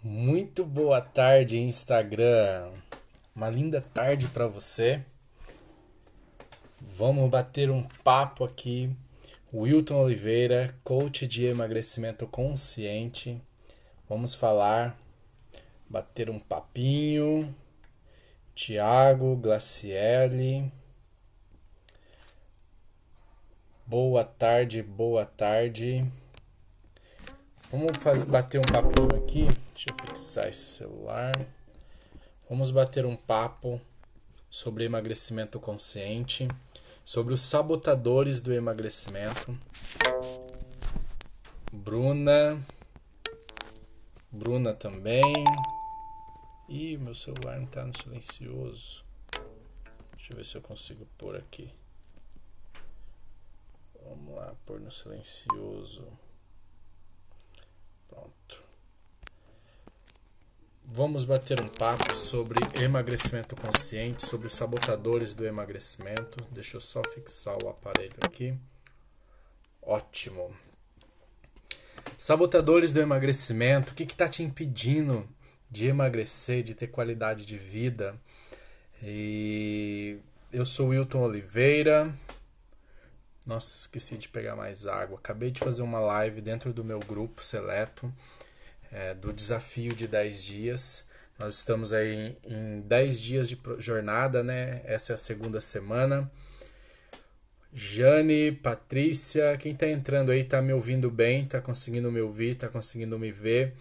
Muito boa tarde, Instagram. Uma linda tarde para você. Vamos bater um papo aqui. Wilton Oliveira, coach de emagrecimento consciente. Vamos falar, bater um papinho. Tiago, Glaciele. Boa tarde, boa tarde. Bater um papinho aqui. Deixa eu fixar esse celular. Vamos bater um papo sobre emagrecimento consciente, sobre os sabotadores do emagrecimento. Bruna também. Ih, meu celular não tá no silencioso. Deixa eu ver se eu consigo pôr aqui. Vamos lá, pôr no silencioso. Pronto. Vamos bater um papo sobre emagrecimento consciente, sobre os sabotadores do emagrecimento. Deixa eu só fixar o aparelho aqui. Ótimo. Sabotadores do emagrecimento, o que está te impedindo de emagrecer, de ter qualidade de vida? E eu sou Wilton Oliveira. Nossa, esqueci de pegar mais água. Acabei de fazer uma live dentro do meu grupo seleto, do desafio de 10 dias. Nós estamos aí em 10 dias de jornada, né? Essa é a segunda semana. Jane, Patrícia, quem tá entrando aí tá me ouvindo bem, tá conseguindo me ouvir, tá conseguindo me ver.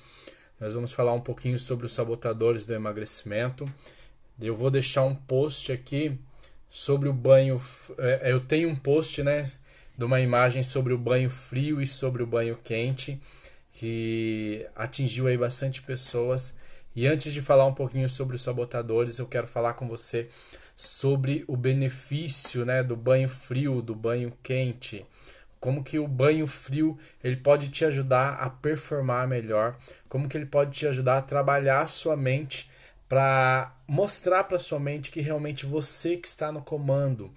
Nós vamos falar um pouquinho sobre os sabotadores do emagrecimento. Eu vou deixar um post aqui sobre o banho. Eu tenho um post, né, de uma imagem sobre o banho frio e sobre o banho quente, que atingiu aí bastante pessoas. E antes de falar um pouquinho sobre os sabotadores, eu quero falar com você sobre o benefício, né, do banho frio, do banho quente. Como que o banho frio ele pode te ajudar a performar melhor, como que ele pode te ajudar a trabalhar a sua mente para mostrar para sua mente que realmente você que está no comando.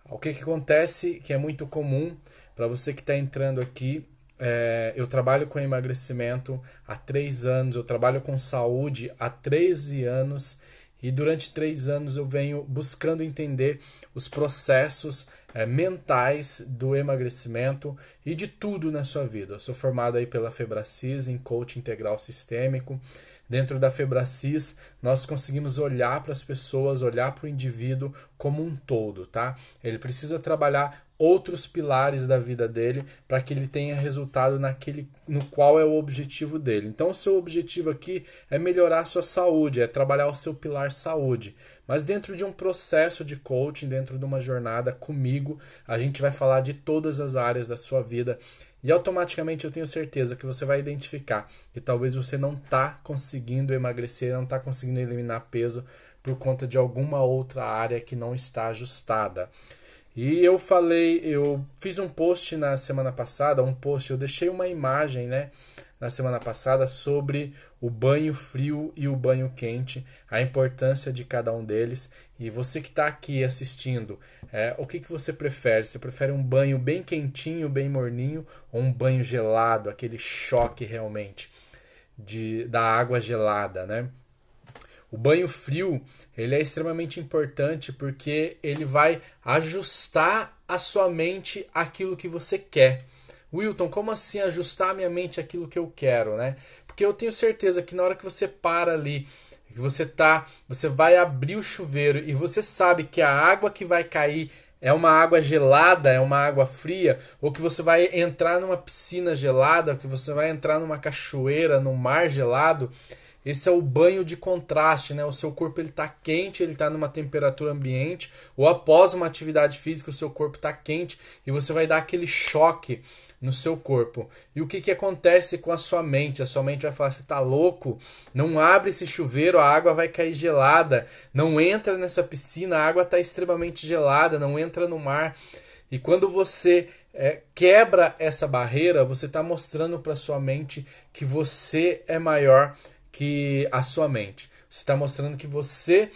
O que acontece, que é muito comum para você que está entrando aqui, eu trabalho com emagrecimento há 3 anos, eu trabalho com saúde há 13 anos e durante 3 anos eu venho buscando entender os processos mentais do emagrecimento e de tudo na sua vida. Eu sou formado aí pela Febracis em coaching integral sistêmico. Dentro da Febracis, nós conseguimos olhar para as pessoas, olhar para o indivíduo como um todo, tá? Ele precisa trabalhar outros pilares da vida dele para que ele tenha resultado naquele no qual é o objetivo dele. Então, o seu objetivo aqui é melhorar a sua saúde, é trabalhar o seu pilar saúde. Mas dentro de um processo de coaching, dentro de uma jornada comigo, a gente vai falar de todas as áreas da sua vida e automaticamente eu tenho certeza que você vai identificar que talvez você não está conseguindo emagrecer, não está conseguindo eliminar peso por conta de alguma outra área que não está ajustada. E eu fiz um post na semana passada, eu deixei uma imagem, né, na semana passada sobre o banho frio e o banho quente, a importância de cada um deles. E você que está aqui assistindo, o que você prefere? Você prefere um banho bem quentinho, bem morninho, ou um banho gelado, aquele choque realmente da água gelada, né? O banho frio, ele é extremamente importante porque ele vai ajustar a sua mente àquilo que você quer. Wilton, como assim ajustar a minha mente àquilo que eu quero, né? Porque eu tenho certeza que na hora que você para ali, que você vai abrir o chuveiro e você sabe que a água que vai cair é uma água gelada, é uma água fria, ou que você vai entrar numa piscina gelada, ou que você vai entrar numa cachoeira, num mar gelado. Esse é o banho de contraste, né? O seu corpo ele está quente, ele está numa temperatura ambiente, ou após uma atividade física o seu corpo está quente e você vai dar aquele choque no seu corpo. E o que acontece com a sua mente? A sua mente vai falar: você tá louco? Não abre esse chuveiro, a água vai cair gelada. Não entra nessa piscina, a água está extremamente gelada. Não entra no mar. E quando você quebra essa barreira, você está mostrando para sua mente que você é maior que a sua mente. Você está mostrando que você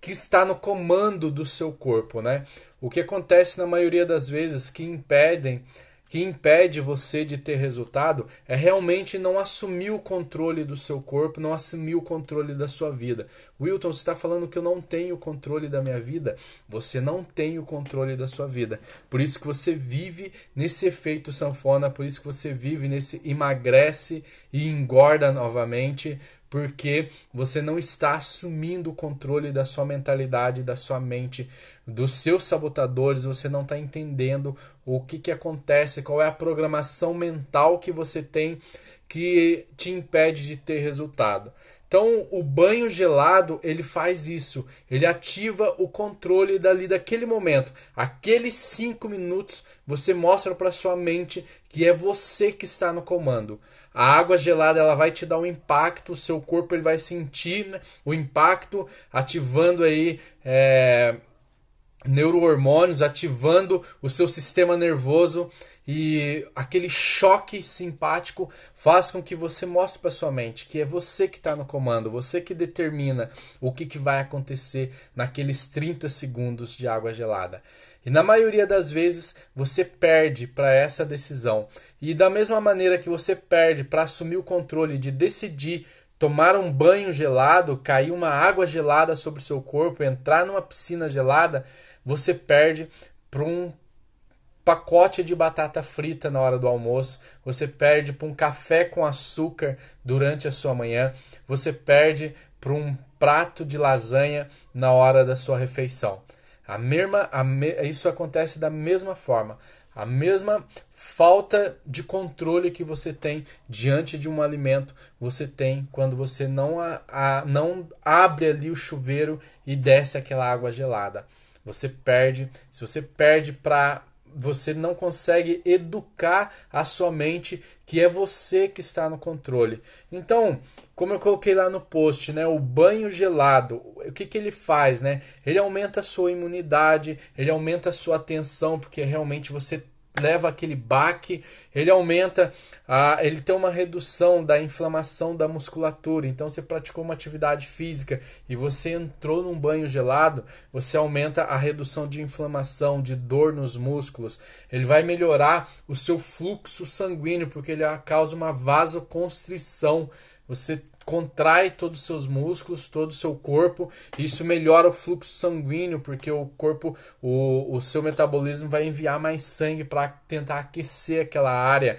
que está no comando do seu corpo, né? O que acontece na maioria das vezes que impedem que impede você de ter resultado é realmente não assumir o controle do seu corpo, não assumir o controle da sua vida. Wilton, você está falando que eu não tenho o controle da minha vida? Você não tem o controle da sua vida. Por isso que você vive nesse efeito sanfona, por isso que você vive nesse emagrece e engorda novamente, porque você não está assumindo o controle da sua mentalidade, da sua mente, dos seus sabotadores, você não está entendendo o que acontece, qual é a programação mental que você tem que te impede de ter resultado. Então, o banho gelado, ele faz isso. Ele ativa o controle daquele momento. Aqueles 5 minutos, você mostra para sua mente que é você que está no comando. A água gelada, ela vai te dar um impacto, o seu corpo ele vai sentir, né, o impacto, ativando aí neurohormônios, ativando o seu sistema nervoso, e aquele choque simpático faz com que você mostre para sua mente que é você que está no comando, você que determina o que vai acontecer naqueles 30 segundos de água gelada. E na maioria das vezes você perde para essa decisão. E da mesma maneira que você perde para assumir o controle de decidir tomar um banho gelado, cair uma água gelada sobre o seu corpo, entrar numa piscina gelada, você perde para um pacote de batata frita na hora do almoço, você perde para um café com açúcar durante a sua manhã, você perde para um prato de lasanha na hora da sua refeição. Isso acontece da mesma forma. A mesma falta de controle que você tem diante de um alimento, você tem quando você não abre ali o chuveiro e desce aquela água gelada. Você perde. Se você perde você não consegue educar a sua mente, que é você que está no controle. Então, como eu coloquei lá no post, né, o banho gelado, o que ele faz? Né? Ele aumenta a sua imunidade, ele aumenta a sua atenção, porque realmente você leva aquele baque, ele aumenta, ele tem uma redução da inflamação da musculatura. Então, você praticou uma atividade física e você entrou num banho gelado, você aumenta a redução de inflamação, de dor nos músculos. Ele vai melhorar o seu fluxo sanguíneo, porque ele causa uma vasoconstrição. Você contrai todos os seus músculos, todo o seu corpo. Isso melhora o fluxo sanguíneo, porque o corpo, o seu metabolismo vai enviar mais sangue para tentar aquecer aquela área.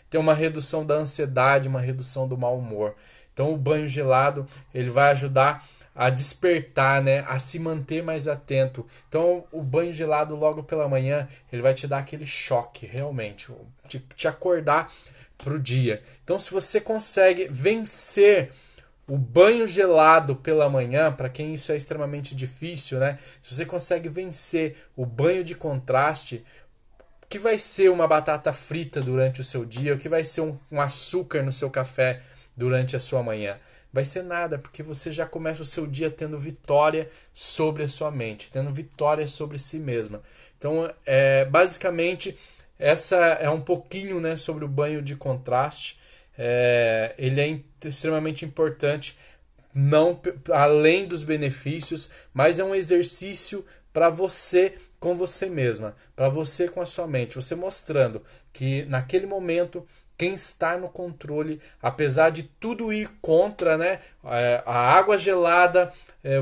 Tem uma redução da ansiedade, uma redução do mau humor. Então o banho gelado ele vai ajudar a despertar, né, a se manter mais atento. Então o banho gelado logo pela manhã ele vai te dar aquele choque, realmente, te acordar para o dia. Então, se você consegue vencer o banho gelado pela manhã, para quem isso é extremamente difícil, né? Se você consegue vencer o banho de contraste, o que vai ser uma batata frita durante o seu dia, o que vai ser um açúcar no seu café durante a sua manhã? Vai ser nada, porque você já começa o seu dia tendo vitória sobre a sua mente, tendo vitória sobre si mesma. Então, basicamente, essa é um pouquinho, né, sobre o banho de contraste. Ele é extremamente importante, não além dos benefícios, mas é um exercício para você com você mesma, para você com a sua mente, você mostrando que naquele momento quem está no controle, apesar de tudo ir contra, né, a água gelada,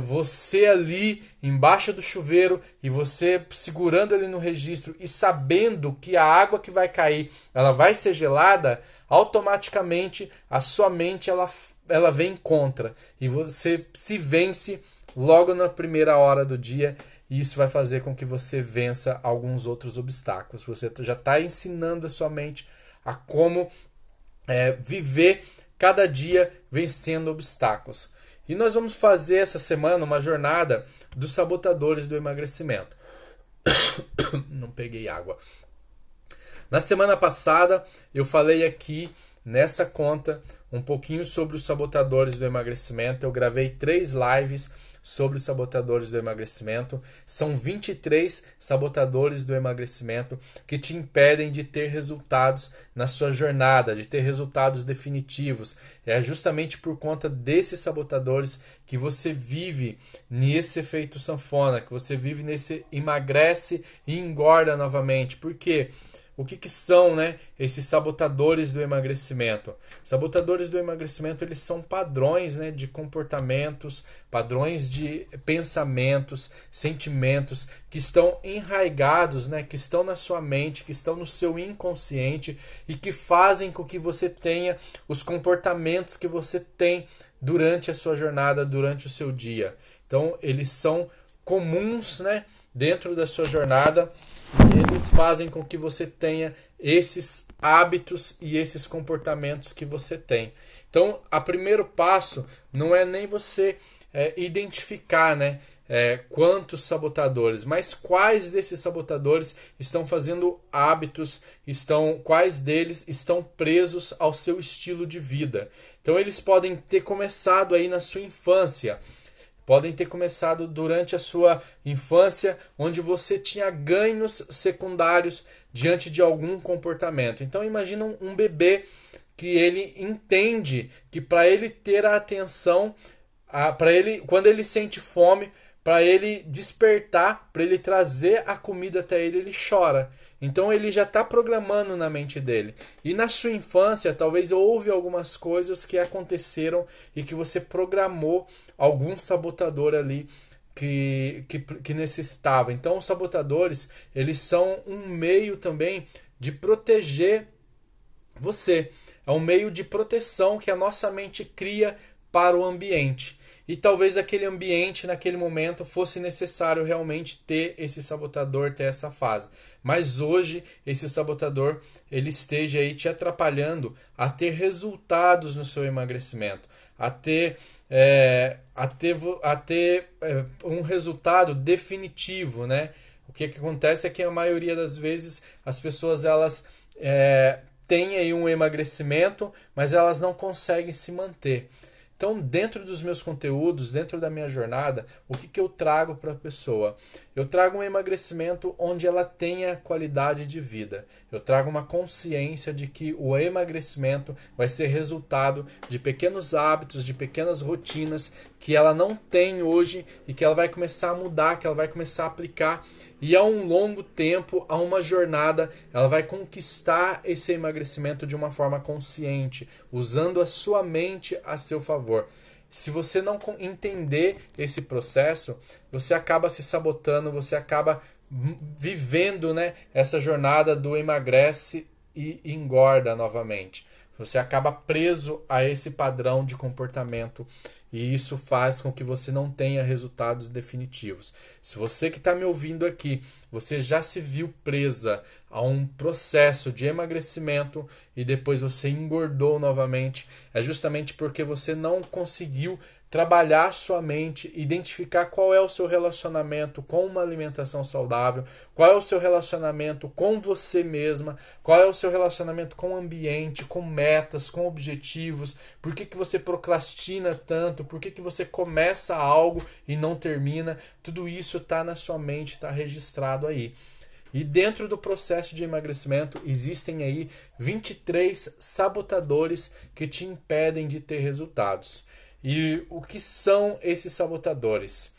você ali embaixo do chuveiro e você segurando ali no registro e sabendo que a água que vai cair ela vai ser gelada, automaticamente a sua mente ela vem contra e você se vence logo na primeira hora do dia, e isso vai fazer com que você vença alguns outros obstáculos. Você já está ensinando a sua mente a como viver cada dia vencendo obstáculos. E nós vamos fazer essa semana uma jornada dos sabotadores do emagrecimento. Não peguei água. Na semana passada eu falei aqui nessa conta um pouquinho sobre os sabotadores do emagrecimento. Eu gravei 3 lives sobre os sabotadores do emagrecimento. São 23 sabotadores do emagrecimento que te impedem de ter resultados na sua jornada, de ter resultados definitivos. É justamente por conta desses sabotadores que você vive nesse efeito sanfona, que você vive nesse emagrece e engorda novamente. Por quê? o que são, né, esses sabotadores do emagrecimento? Sabotadores do emagrecimento, eles são padrões, né, de comportamentos, padrões de pensamentos, sentimentos que estão enraigados, né, que estão na sua mente, que estão no seu inconsciente e que fazem com que você tenha os comportamentos que você tem durante a sua jornada, durante o seu dia. Então, eles são comuns, né, dentro da sua jornada, e eles fazem com que você tenha esses hábitos e esses comportamentos que você tem. Então, o primeiro passo não é nem você identificar, né, quantos sabotadores, mas quais desses sabotadores estão fazendo hábitos, quais deles estão presos ao seu estilo de vida. Então, eles podem ter começado aí na sua infância. Podem ter começado durante a sua infância, onde você tinha ganhos secundários diante de algum comportamento. Então imagina um bebê que ele entende que para ele ter a atenção, quando ele sente fome, para ele despertar, para ele trazer a comida até ele, ele chora. Então ele já está programando na mente dele. E na sua infância, talvez houve algumas coisas que aconteceram e que você programou algum sabotador ali que necessitava. Então os sabotadores, eles são um meio também de proteger você. É um meio de proteção que a nossa mente cria para o ambiente. E talvez aquele ambiente, naquele momento, fosse necessário realmente ter esse sabotador, ter essa fase. Mas hoje, esse sabotador, ele esteja aí te atrapalhando a ter resultados no seu emagrecimento, a ter um resultado definitivo, né? O que acontece é que a maioria das vezes as pessoas, elas têm aí um emagrecimento, mas elas não conseguem se manter. Então, dentro dos meus conteúdos, dentro da minha jornada, o que eu trago para a pessoa? Eu trago um emagrecimento onde ela tenha qualidade de vida. Eu trago uma consciência de que o emagrecimento vai ser resultado de pequenos hábitos, de pequenas rotinas que ela não tem hoje e que ela vai começar a mudar, que ela vai começar a aplicar. E a um longo tempo, a uma jornada, ela vai conquistar esse emagrecimento de uma forma consciente, usando a sua mente a seu favor. Se você não entender esse processo, você acaba se sabotando, você acaba vivendo, né, essa jornada do emagrece e engorda novamente. Você acaba preso a esse padrão de comportamento e isso faz com que você não tenha resultados definitivos. Se você que está me ouvindo aqui, você já se viu presa a um processo de emagrecimento e depois você engordou novamente, é justamente porque você não conseguiu trabalhar sua mente, identificar qual é o seu relacionamento com uma alimentação saudável, qual é o seu relacionamento com você mesma, qual é o seu relacionamento com o ambiente, com metas, com objetivos, por que você procrastina tanto, por que você começa algo e não termina, tudo isso está na sua mente, está registrado aí. E dentro do processo de emagrecimento existem aí 23 sabotadores que te impedem de ter resultados. E o que são esses sabotadores?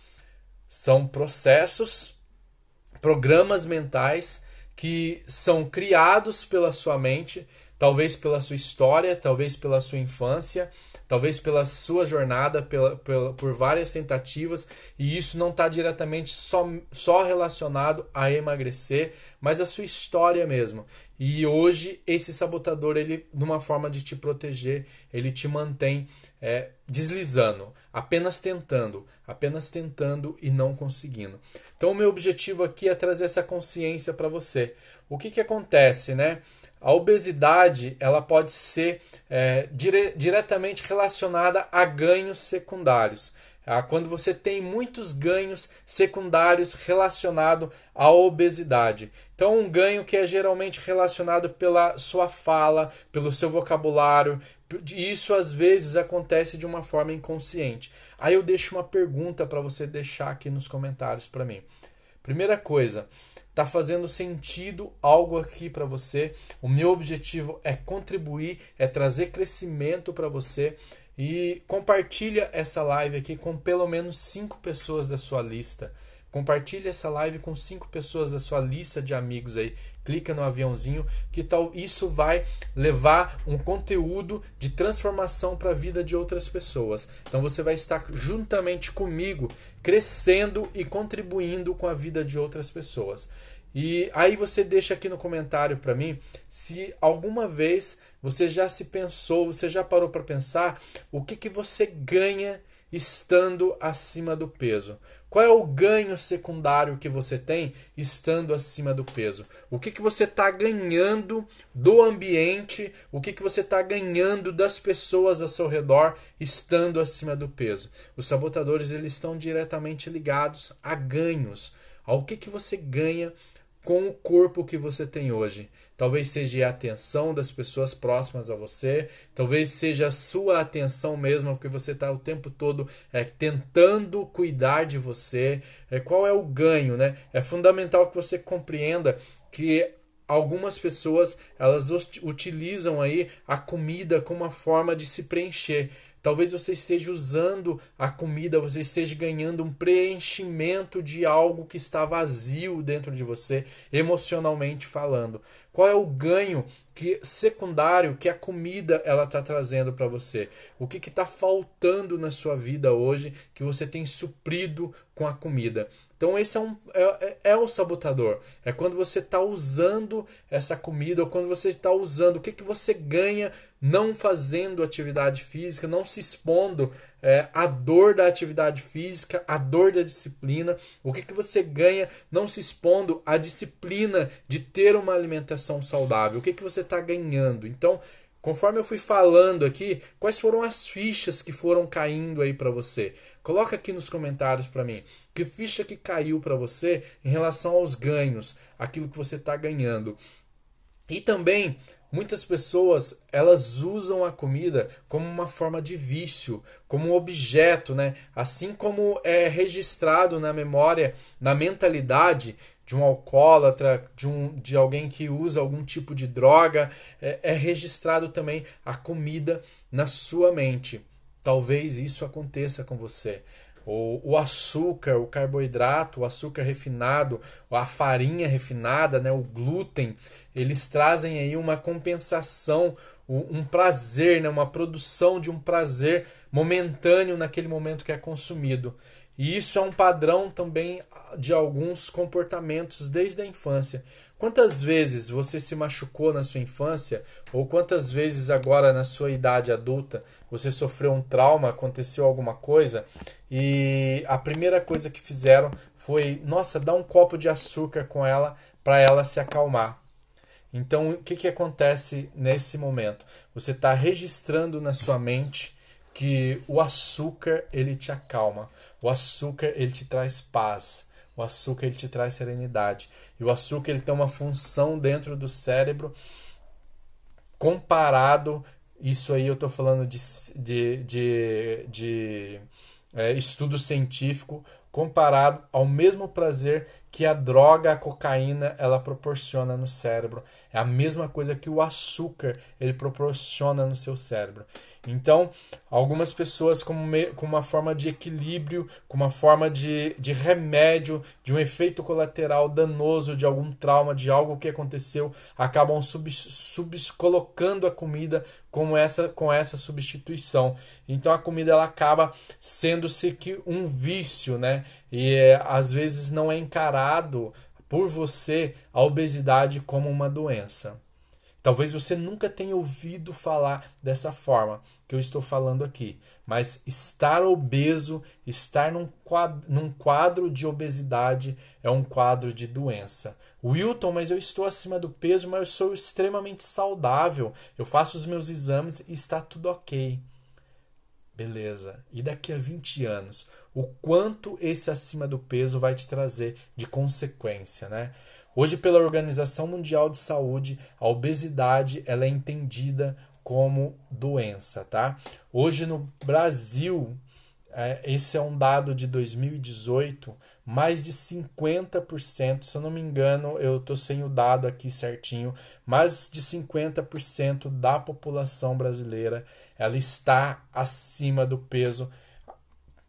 São processos, programas mentais que são criados pela sua mente, talvez pela sua história, talvez pela sua infância, talvez pela sua jornada, por várias tentativas, e isso não está diretamente só relacionado a emagrecer, mas a sua história mesmo. E hoje esse sabotador, ele, numa forma de te proteger, ele te mantém deslizando, apenas tentando e não conseguindo. Então o meu objetivo aqui é trazer essa consciência para você. O que acontece, né? A obesidade, ela pode ser diretamente relacionada a ganhos secundários. Quando você tem muitos ganhos secundários relacionados à obesidade. Então, um ganho que é geralmente relacionado pela sua fala, pelo seu vocabulário. Isso, às vezes, acontece de uma forma inconsciente. Aí eu deixo uma pergunta para você deixar aqui nos comentários para mim. Primeira coisa, está fazendo sentido algo aqui para você? O meu objetivo é contribuir, é trazer crescimento para você. E compartilha essa live aqui com pelo menos 5 pessoas da sua lista. Compartilha essa live com 5 pessoas da sua lista de amigos aí clica no aviãozinho, que tal isso vai levar um conteúdo de transformação para a vida de outras pessoas. Então você vai estar juntamente comigo, crescendo e contribuindo com a vida de outras pessoas. E aí você deixa aqui no comentário para mim se alguma vez você já se pensou, você já parou para pensar o que você ganha estando acima do peso. Qual é o ganho secundário que você tem estando acima do peso? O que você está ganhando do ambiente? O que você está ganhando das pessoas ao seu redor estando acima do peso? Os sabotadores eles estão diretamente ligados a ganhos. Ao que você ganha com o corpo que você tem hoje. Talvez seja a atenção das pessoas próximas a você, talvez seja a sua atenção mesmo, porque você está o tempo todo tentando cuidar de você. Qual é o ganho, né? É fundamental que você compreenda que algumas pessoas elas utilizam aí a comida como uma forma de se preencher. Talvez você esteja usando a comida, você esteja ganhando um preenchimento de algo que está vazio dentro de você, emocionalmente falando. Qual é o ganho secundário que a comida ela está trazendo para você? O que está faltando na sua vida hoje que você tem suprido com a comida? Então esse é o sabotador. É quando você está usando essa comida ou quando você está usando o que você ganha não fazendo atividade física, não se expondo à dor da atividade física, à dor da disciplina. O que você ganha não se expondo à disciplina de ter uma alimentação saudável. O que você está ganhando? Então, conforme eu fui falando aqui, quais foram as fichas que foram caindo aí para você? Coloca aqui nos comentários para mim. Que ficha que caiu para você em relação aos ganhos, aquilo que você está ganhando. E também, muitas pessoas, elas usam a comida como uma forma de vício, como um objeto, né? Assim como é registrado na memória, na mentalidade de um alcoólatra, de alguém que usa algum tipo de droga, é registrado também a comida na sua mente. Talvez isso aconteça com você. O açúcar, o carboidrato, o açúcar refinado, a farinha refinada, né, o glúten, eles trazem aí uma compensação, um prazer, né, uma produção de um prazer momentâneo naquele momento que é consumido. E isso é um padrão também de alguns comportamentos desde a infância. Quantas vezes você se machucou na sua infância ou quantas vezes agora na sua idade adulta você sofreu um trauma, aconteceu alguma coisa e a primeira coisa que fizeram foi, nossa, dá um copo de açúcar com ela para ela se acalmar. Então, o que acontece nesse momento? Você está registrando na sua mente que o açúcar ele te acalma, o açúcar ele te traz paz, o açúcar ele te traz serenidade. E o açúcar ele tem uma função dentro do cérebro comparado, isso aí eu estou falando de estudo científico, comparado ao mesmo prazer que a droga, a cocaína, ela proporciona no cérebro. É a mesma coisa que o açúcar ele proporciona no seu cérebro. Então, algumas pessoas com uma forma de equilíbrio, com uma forma de remédio, de um efeito colateral danoso, de algum trauma, de algo que aconteceu, acabam colocando a comida com essa substituição. Então a comida ela acaba sendo-se que um vício, né? E às vezes não é encarado por você a obesidade como uma doença. Talvez você nunca tenha ouvido falar dessa forma que eu estou falando aqui, mas estar obeso, estar num quadro de obesidade é um quadro de doença. Wilton, mas eu estou acima do peso, mas eu sou extremamente saudável, eu faço os meus exames e está tudo ok. Beleza. E daqui a 20 anos, o quanto esse acima do peso vai te trazer de consequência, né? Hoje, pela Organização Mundial de Saúde, a obesidade ela é entendida como doença, tá? Hoje no Brasil, esse é um dado de 2018, mais de 50%, se eu não me engano, eu estou sem o dado aqui certinho, mais de 50% da população brasileira ela está acima do peso,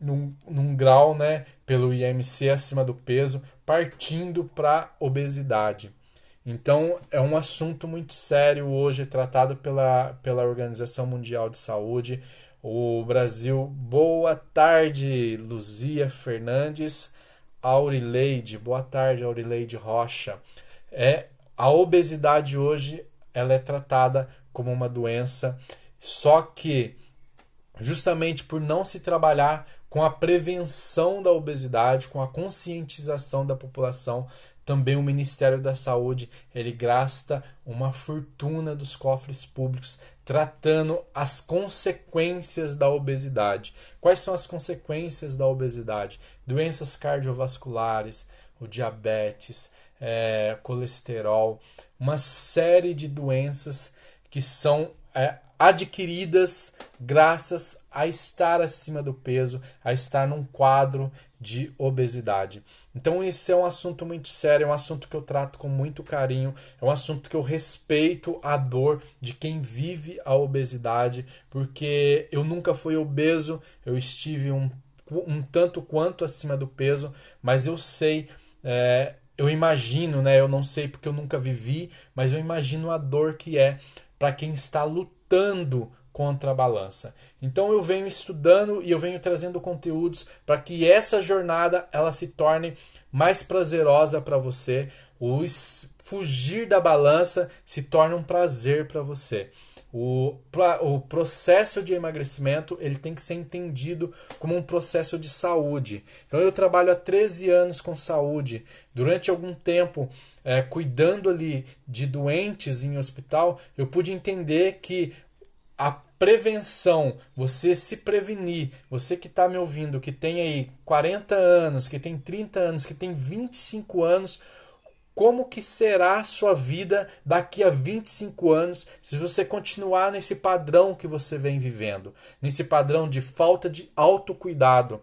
num grau, né, pelo IMC acima do peso, partindo para obesidade. Então, é um assunto muito sério hoje, tratado pela Organização Mundial de Saúde. O Brasil, boa tarde, Luzia Fernandes, Aurileide, boa tarde, Aurileide Rocha. A obesidade hoje, ela é tratada como uma doença, só que justamente por não se trabalhar com a prevenção da obesidade, com a conscientização da população, também o Ministério da Saúde ele gasta uma fortuna dos cofres públicos tratando as consequências da obesidade. Quais são as consequências da obesidade? Doenças cardiovasculares, o diabetes, colesterol, uma série de doenças que são adquiridas graças a estar acima do peso, a estar num quadro de obesidade. Então esse é um assunto muito sério, é um assunto que eu trato com muito carinho, é um assunto que eu respeito a dor de quem vive a obesidade, porque eu nunca fui obeso, eu estive um tanto quanto acima do peso, mas eu sei, eu imagino, né? Eu não sei porque eu nunca vivi, mas eu imagino a dor que é para quem está lutando contra a balança. Então eu venho estudando e eu venho trazendo conteúdos para que essa jornada ela se torne mais prazerosa para você. Fugir da balança se torne um prazer para você. O processo de emagrecimento ele tem que ser entendido como um processo de saúde. Então eu trabalho há 13 anos com saúde. Durante algum tempo, cuidando ali de doentes em hospital, eu pude entender que a prevenção, você se prevenir, você que está me ouvindo, que tem aí 40 anos, que tem 30 anos, que tem 25 anos, como que será a sua vida daqui a 25 anos se você continuar nesse padrão que você vem vivendo, nesse padrão de falta de autocuidado.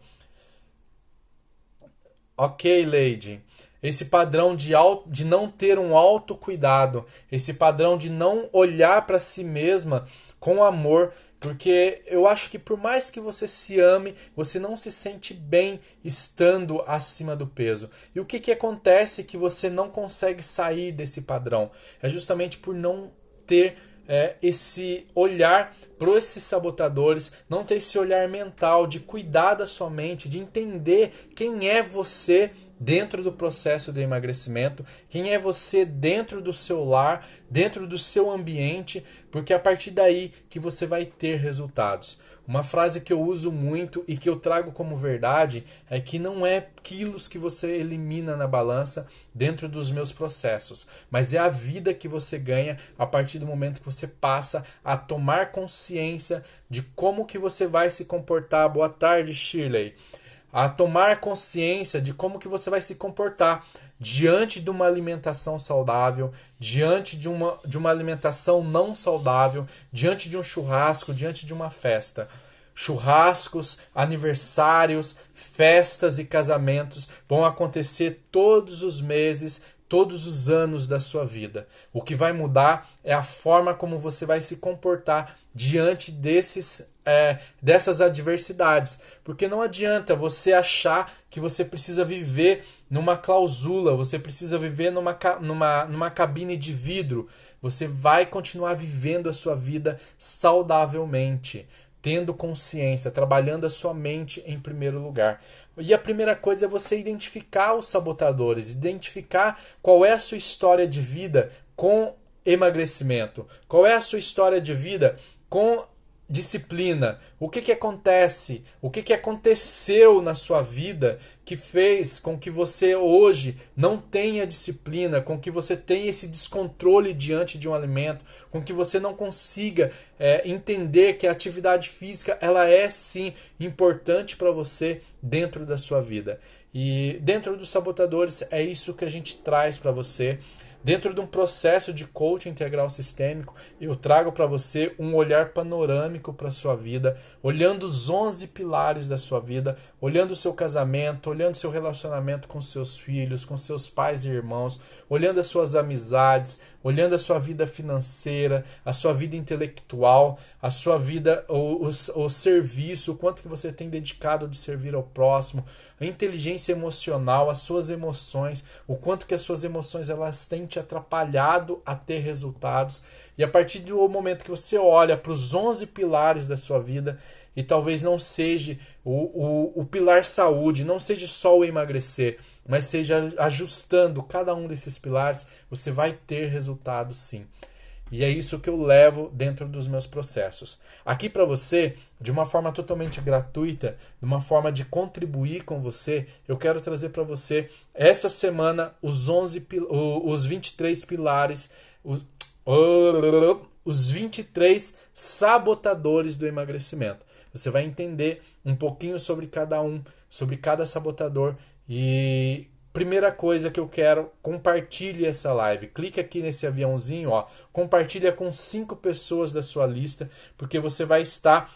Ok, Lady. Esse padrão de não ter um autocuidado, esse padrão de não olhar para si mesma com amor, porque eu acho que por mais que você se ame, você não se sente bem estando acima do peso. E o que acontece que você não consegue sair desse padrão? É justamente por não ter esse olhar para esses sabotadores, não ter esse olhar mental de cuidar da sua mente, de entender quem é você dentro do processo de emagrecimento, quem é você dentro do seu lar, dentro do seu ambiente, porque é a partir daí que você vai ter resultados. Uma frase que eu uso muito e que eu trago como verdade é que não é quilos que você elimina na balança dentro dos meus processos, mas é a vida que você ganha a partir do momento que você passa a tomar consciência de como que você vai se comportar. Boa tarde, Shirley. A tomar consciência de como que você vai se comportar diante de uma alimentação saudável, diante de uma alimentação não saudável, diante de um churrasco, diante de uma festa. Churrascos, aniversários, festas e casamentos vão acontecer todos os meses, todos os anos da sua vida. O que vai mudar é a forma como você vai se comportar diante dessas adversidades. Porque não adianta você achar que você precisa viver numa clausula, você precisa viver numa cabine de vidro. Você vai continuar vivendo a sua vida saudavelmente, tendo consciência, trabalhando a sua mente em primeiro lugar. E a primeira coisa é você identificar os sabotadores, identificar qual é a sua história de vida com emagrecimento, qual é a sua história de vida com disciplina, o que acontece, o que aconteceu na sua vida que fez com que você hoje não tenha disciplina, com que você tenha esse descontrole diante de um alimento, com que você não consiga entender que a atividade física ela é sim importante para você dentro da sua vida. E dentro dos sabotadores é isso que a gente traz para você. Dentro de um processo de coaching integral sistêmico, eu trago para você um olhar panorâmico para a sua vida, olhando os 11 pilares da sua vida, olhando o seu casamento, olhando o seu relacionamento com seus filhos, com seus pais e irmãos, olhando as suas amizades, olhando a sua vida financeira, a sua vida intelectual, a sua vida, o serviço, o quanto que você tem dedicado de servir ao próximo, a inteligência emocional, as suas emoções, o quanto que as suas emoções elas têm te atrapalhado a ter resultados. E a partir do momento que você olha para os 11 pilares da sua vida, e talvez não seja o pilar saúde, não seja só o emagrecer, mas seja ajustando cada um desses pilares, você vai ter resultados sim. E é isso que eu levo dentro dos meus processos. Aqui para você, de uma forma totalmente gratuita, de uma forma de contribuir com você, eu quero trazer para você, essa semana, os 23 pilares, os 23 sabotadores do emagrecimento. Você vai entender um pouquinho sobre cada um, sobre cada sabotador. E primeira coisa que eu quero, compartilhe essa live. Clique aqui nesse aviãozinho, ó, compartilha com 5 pessoas da sua lista, porque você vai estar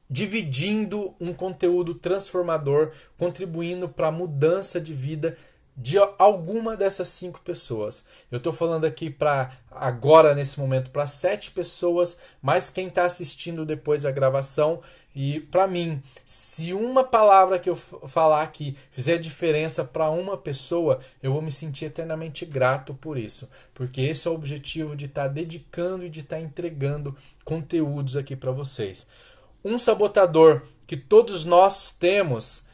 dividindo um conteúdo transformador, contribuindo para a mudança de vida de alguma dessas 5 pessoas. Eu estou falando aqui para agora, nesse momento, para 7 pessoas, mas quem está assistindo depois a gravação. E para mim, se uma palavra que eu falar aqui fizer diferença para uma pessoa, eu vou me sentir eternamente grato por isso. Porque esse é o objetivo de estar dedicando e de estar entregando conteúdos aqui para vocês. Um sabotador que todos nós temos,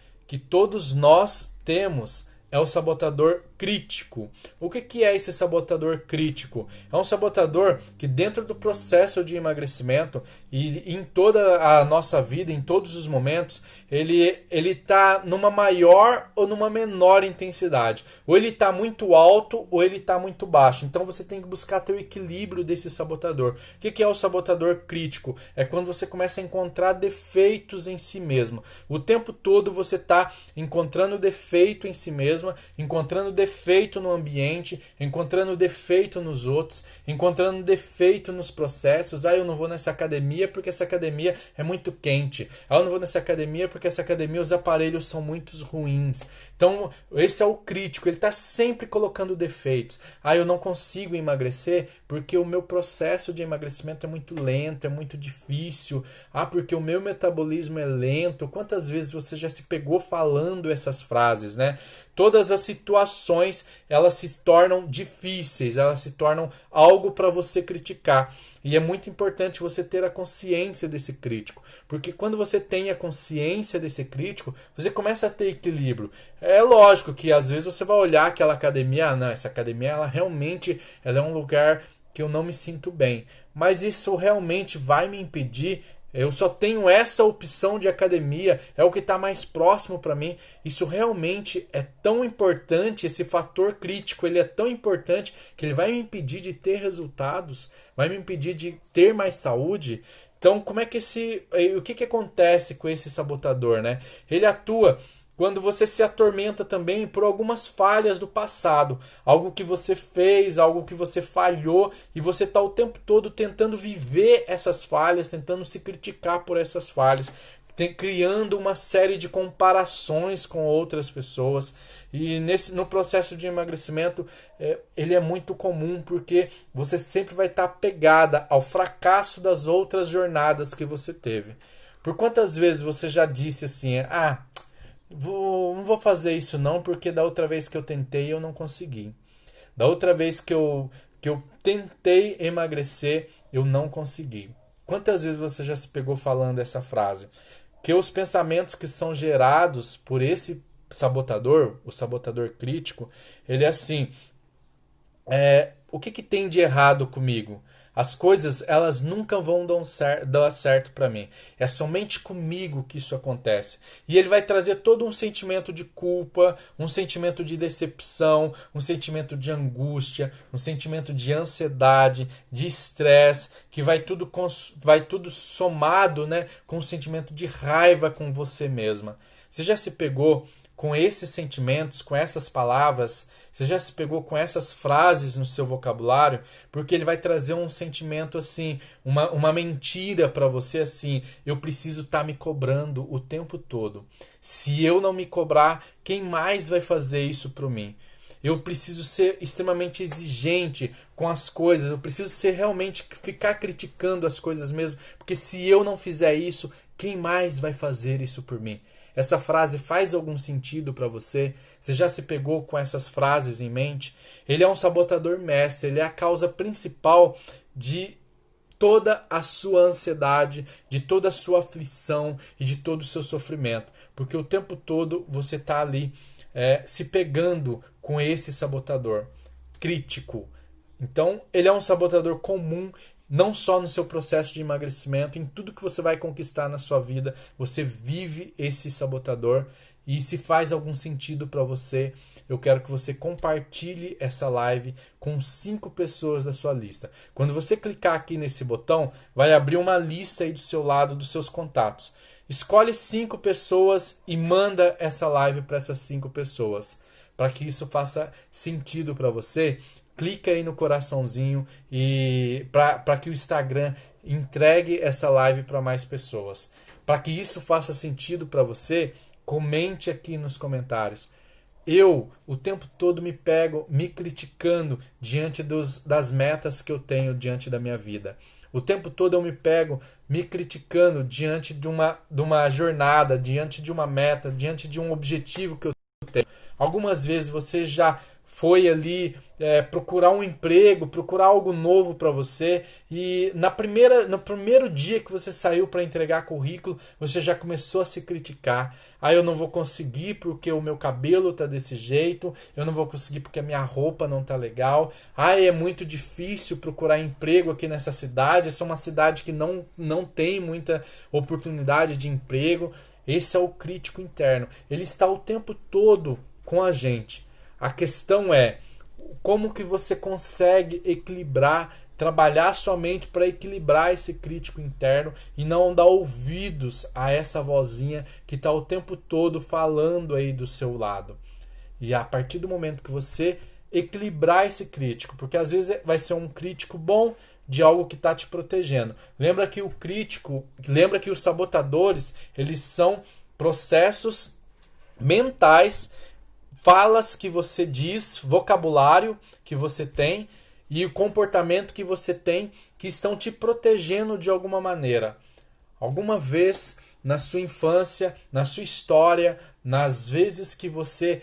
é o sabotador crítico. O que é esse sabotador crítico? É um sabotador que dentro do processo de emagrecimento e em toda a nossa vida, em todos os momentos, ele está numa maior ou numa menor intensidade. Ou ele está muito alto ou ele está muito baixo. Então você tem que buscar ter o equilíbrio desse sabotador. O que é o sabotador crítico? É quando você começa a encontrar defeitos em si mesmo. O tempo todo você está encontrando defeito em si mesmo, encontrando defeito no ambiente, encontrando defeito nos outros, encontrando defeito nos processos. Eu não vou nessa academia porque essa academia é muito quente. Eu não vou nessa academia porque essa academia os aparelhos são muito ruins. Então, esse é o crítico, ele está sempre colocando defeitos. Eu não consigo emagrecer porque o meu processo de emagrecimento é muito lento, é muito difícil. Porque o meu metabolismo é lento. Quantas vezes você já se pegou falando essas frases, né? Todas as situações, elas se tornam difíceis, elas se tornam algo para você criticar. E é muito importante você ter a consciência desse crítico, porque quando você tem a consciência desse crítico, você começa a ter equilíbrio. É lógico que às vezes você vai olhar aquela academia, não, essa academia ela realmente ela é um lugar que eu não me sinto bem, mas isso realmente vai me impedir. Eu só tenho essa opção de academia, é o que está mais próximo para mim. Isso realmente é tão importante, esse fator crítico, ele é tão importante que ele vai me impedir de ter resultados, vai me impedir de ter mais saúde. Então, como é que o que acontece com esse sabotador, né? Ele atua quando você se atormenta também por algumas falhas do passado, algo que você fez, algo que você falhou, e você está o tempo todo tentando viver essas falhas, tentando se criticar por essas falhas, criando uma série de comparações com outras pessoas. E no processo de emagrecimento, ele é muito comum, porque você sempre vai estar apegada ao fracasso das outras jornadas que você teve. Por quantas vezes você já disse assim, não vou fazer isso não, porque da outra vez que eu tentei eu não consegui. Da outra vez que eu tentei emagrecer, eu não consegui. Quantas vezes você já se pegou falando essa frase? Que os pensamentos que são gerados por esse sabotador, o sabotador crítico, ele é assim, o que tem de errado comigo? As coisas, elas nunca vão dar certo para mim. É somente comigo que isso acontece. E ele vai trazer todo um sentimento de culpa, um sentimento de decepção, um sentimento de angústia, um sentimento de ansiedade, de estresse, que vai tudo somado, né, com um sentimento de raiva com você mesma. Você já se pegou com esses sentimentos, com essas palavras? Você já se pegou com essas frases no seu vocabulário? Porque ele vai trazer um sentimento assim, uma mentira para você assim, eu preciso estar me cobrando o tempo todo. Se eu não me cobrar, quem mais vai fazer isso por mim? eu preciso ser extremamente exigente com as coisas, eu preciso ser realmente ficar criticando as coisas mesmo, porque se eu não fizer isso, quem mais vai fazer isso por mim? Essa frase faz algum sentido para você? Você já se pegou com essas frases em mente? Ele é um sabotador mestre, ele é a causa principal de toda a sua ansiedade, de toda a sua aflição e de todo o seu sofrimento. Porque o tempo todo você está ali se pegando com esse sabotador crítico. Então, ele é um sabotador comum, não só no seu processo de emagrecimento, em tudo que você vai conquistar na sua vida, você vive esse sabotador. E se faz algum sentido para você, eu quero que você compartilhe essa live com 5 pessoas da sua lista. Quando você clicar aqui nesse botão, vai abrir uma lista aí do seu lado dos seus contatos. Escolhe 5 pessoas e manda essa live para essas 5 pessoas. Para que isso faça sentido para você, clica aí no coraçãozinho e para que o Instagram entregue essa live para mais pessoas. Para que isso faça sentido para você, comente aqui nos comentários. Eu, o tempo todo, me pego me criticando diante das metas que eu tenho diante da minha vida. O tempo todo eu me pego me criticando diante de uma jornada, diante de uma meta, diante de um objetivo que eu tenho. Algumas vezes você já foi ali procurar um emprego, procurar algo novo para você e no primeiro dia que você saiu para entregar currículo, você já começou a se criticar. Ah, eu não vou conseguir porque o meu cabelo tá desse jeito, eu não vou conseguir porque a minha roupa não tá legal. Ah, é muito difícil procurar emprego aqui nessa cidade, essa é uma cidade que não tem muita oportunidade de emprego. Esse é o crítico interno. Ele está o tempo todo com a gente. A questão é como que você consegue equilibrar, trabalhar sua mente para equilibrar esse crítico interno e não dar ouvidos a essa vozinha que está o tempo todo falando aí do seu lado. E a partir do momento que você equilibrar esse crítico, porque às vezes vai ser um crítico bom de algo que está te protegendo. Lembra que os sabotadores, eles são processos mentais, falas que você diz, vocabulário que você tem e o comportamento que você tem que estão te protegendo de alguma maneira. Alguma vez na sua infância, na sua história, nas vezes que você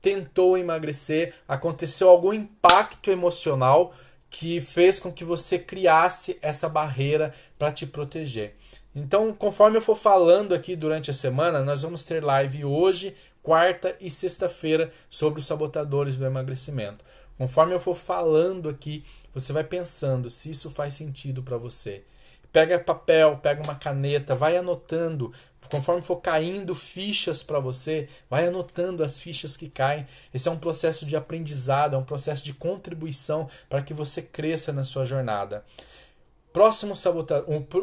tentou emagrecer, aconteceu algum impacto emocional que fez com que você criasse essa barreira para te proteger. Então, conforme eu for falando aqui durante a semana, nós vamos ter live hoje, quarta e sexta-feira sobre os sabotadores do emagrecimento. Conforme eu for falando aqui, você vai pensando se isso faz sentido para você. Pega papel, pega uma caneta, vai anotando. Conforme for caindo fichas para você, vai anotando as fichas que caem. Esse é um processo de aprendizado, é um processo de contribuição para que você cresça na sua jornada.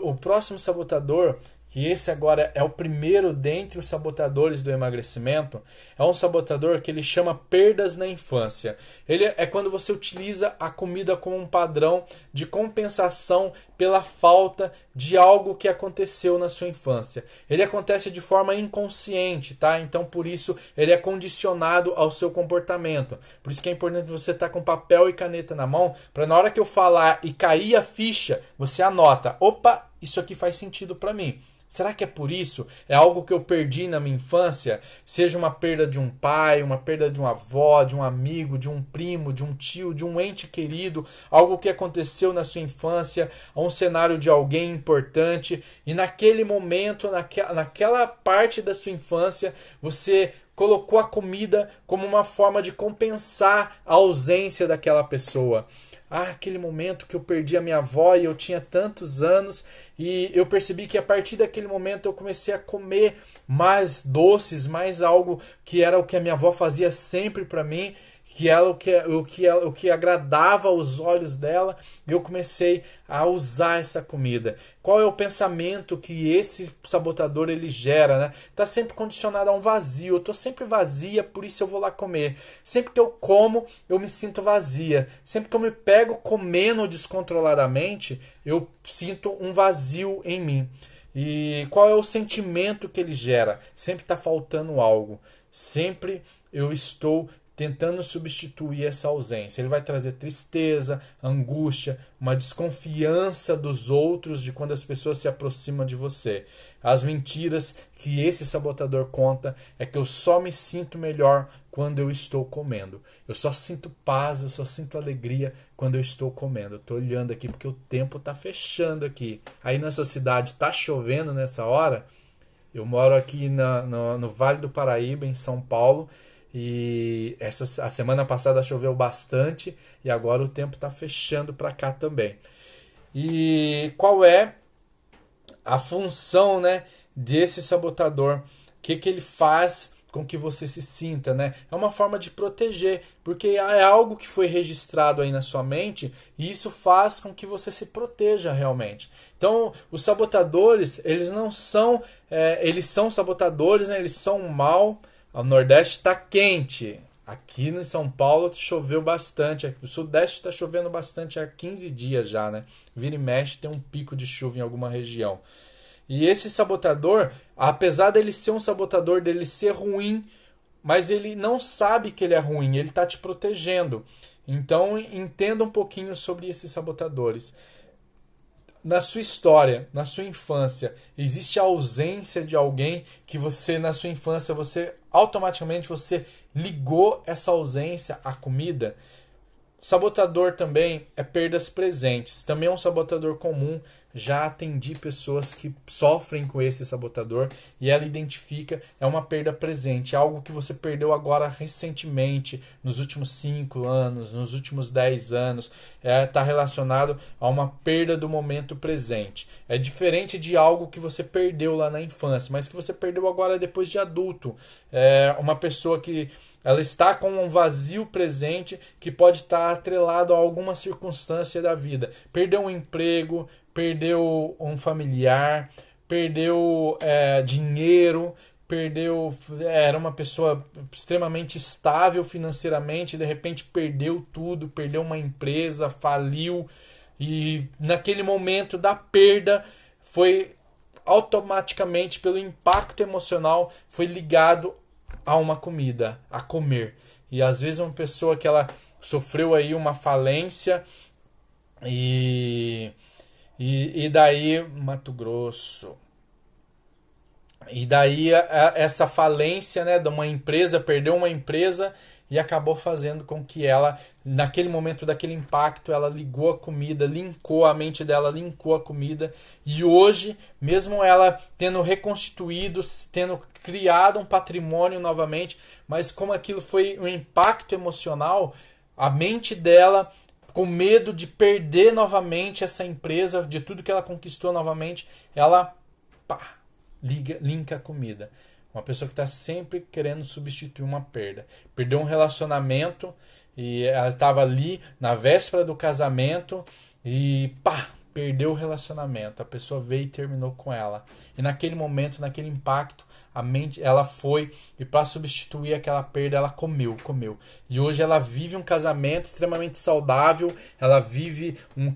O próximo sabotador, que esse agora é o primeiro dentre os sabotadores do emagrecimento, é um sabotador que ele chama perdas na infância. Ele é quando você utiliza a comida como um padrão de compensação pela falta de algo que aconteceu na sua infância. Ele acontece de forma inconsciente, tá? Então por isso ele é condicionado ao seu comportamento. Por isso que é importante você estar com papel e caneta na mão, para na hora que eu falar e cair a ficha, você anota: opa, isso aqui faz sentido para mim. Será que é por isso? É algo que eu perdi na minha infância? Seja uma perda de um pai, uma perda de uma avó, de um amigo, de um primo, de um tio, de um ente querido, algo que aconteceu na sua infância, um cenário de alguém importante, e naquele momento, naquela parte da sua infância, você colocou a comida como uma forma de compensar a ausência daquela pessoa. Ah, aquele momento que eu perdi a minha avó e eu tinha tantos anos, e eu percebi que a partir daquele momento eu comecei a comer mais doces, mais algo que era o que a minha avó fazia sempre para mim, que era o que agradava aos olhos dela, e eu comecei a usar essa comida. Qual é o pensamento que esse sabotador ele gera, né? Tá sempre condicionado a um vazio. Eu tô sempre vazia, por isso eu vou lá comer. Sempre que eu como, eu me sinto vazia. Sempre que eu me pego comendo descontroladamente, eu sinto um vazio em mim. E qual é o sentimento que ele gera? Sempre está faltando algo. Sempre eu estou tentando substituir essa ausência. Ele vai trazer tristeza, angústia, uma desconfiança dos outros de quando as pessoas se aproximam de você. As mentiras que esse sabotador conta é que eu só me sinto melhor quando eu estou comendo. Eu só sinto paz, eu só sinto alegria quando eu estou comendo. Eu estou olhando aqui porque o tempo está fechando aqui. Aí nessa cidade está chovendo nessa hora. Eu moro aqui no Vale do Paraíba, em São Paulo, e a semana passada choveu bastante e agora o tempo está fechando para cá também. E qual é a função, né, desse sabotador? O que ele faz com que você se sinta, né? É uma forma de proteger, porque é algo que foi registrado aí na sua mente e isso faz com que você se proteja realmente. Então, os sabotadores, eles não são, eles são sabotadores, né? Eles são mal. O Nordeste está quente. Aqui em São Paulo choveu bastante. O Sudeste está chovendo bastante há 15 dias já, né? Vira e mexe, tem um pico de chuva em alguma região. E esse sabotador, apesar dele ser um sabotador, dele ser ruim, mas ele não sabe que ele é ruim, ele está te protegendo. Então entenda um pouquinho sobre esses sabotadores. Na sua história, na sua infância, existe a ausência de alguém que você, na sua infância, você automaticamente você ligou essa ausência à comida? Sabotador também é perdas presentes. Também é um sabotador comum. Já atendi pessoas que sofrem com esse sabotador e ela identifica, é uma perda presente, algo que você perdeu agora recentemente, nos últimos 5 anos, nos últimos 10 anos, está relacionado a uma perda do momento presente. É diferente de algo que você perdeu lá na infância, mas que você perdeu agora depois de adulto. É uma pessoa que ela está com um vazio presente que pode estar atrelado a alguma circunstância da vida. Perdeu um emprego, perdeu um familiar, perdeu dinheiro, era uma pessoa extremamente estável financeiramente, de repente perdeu tudo, perdeu uma empresa, faliu, e naquele momento da perda foi automaticamente, pelo impacto emocional, foi ligado a uma comida, a comer. E às vezes uma pessoa que ela sofreu aí uma falência e daí Mato Grosso. E daí essa falência, né, de uma empresa, perdeu uma empresa e acabou fazendo com que ela, naquele momento daquele impacto, ela ligou a comida, linkou a mente dela, linkou a comida. E hoje, mesmo ela tendo reconstituído, tendo criado um patrimônio novamente, mas como aquilo foi um impacto emocional, a mente dela, com medo de perder novamente essa empresa, de tudo que ela conquistou novamente, ela linka a comida. Uma pessoa que está sempre querendo substituir uma perda. Perdeu um relacionamento e ela estava ali na véspera do casamento e perdeu o relacionamento. A pessoa veio e terminou com ela. E naquele momento, naquele impacto, a mente, ela foi e para substituir aquela perda, ela comeu. E hoje ela vive um casamento extremamente saudável, ela vive um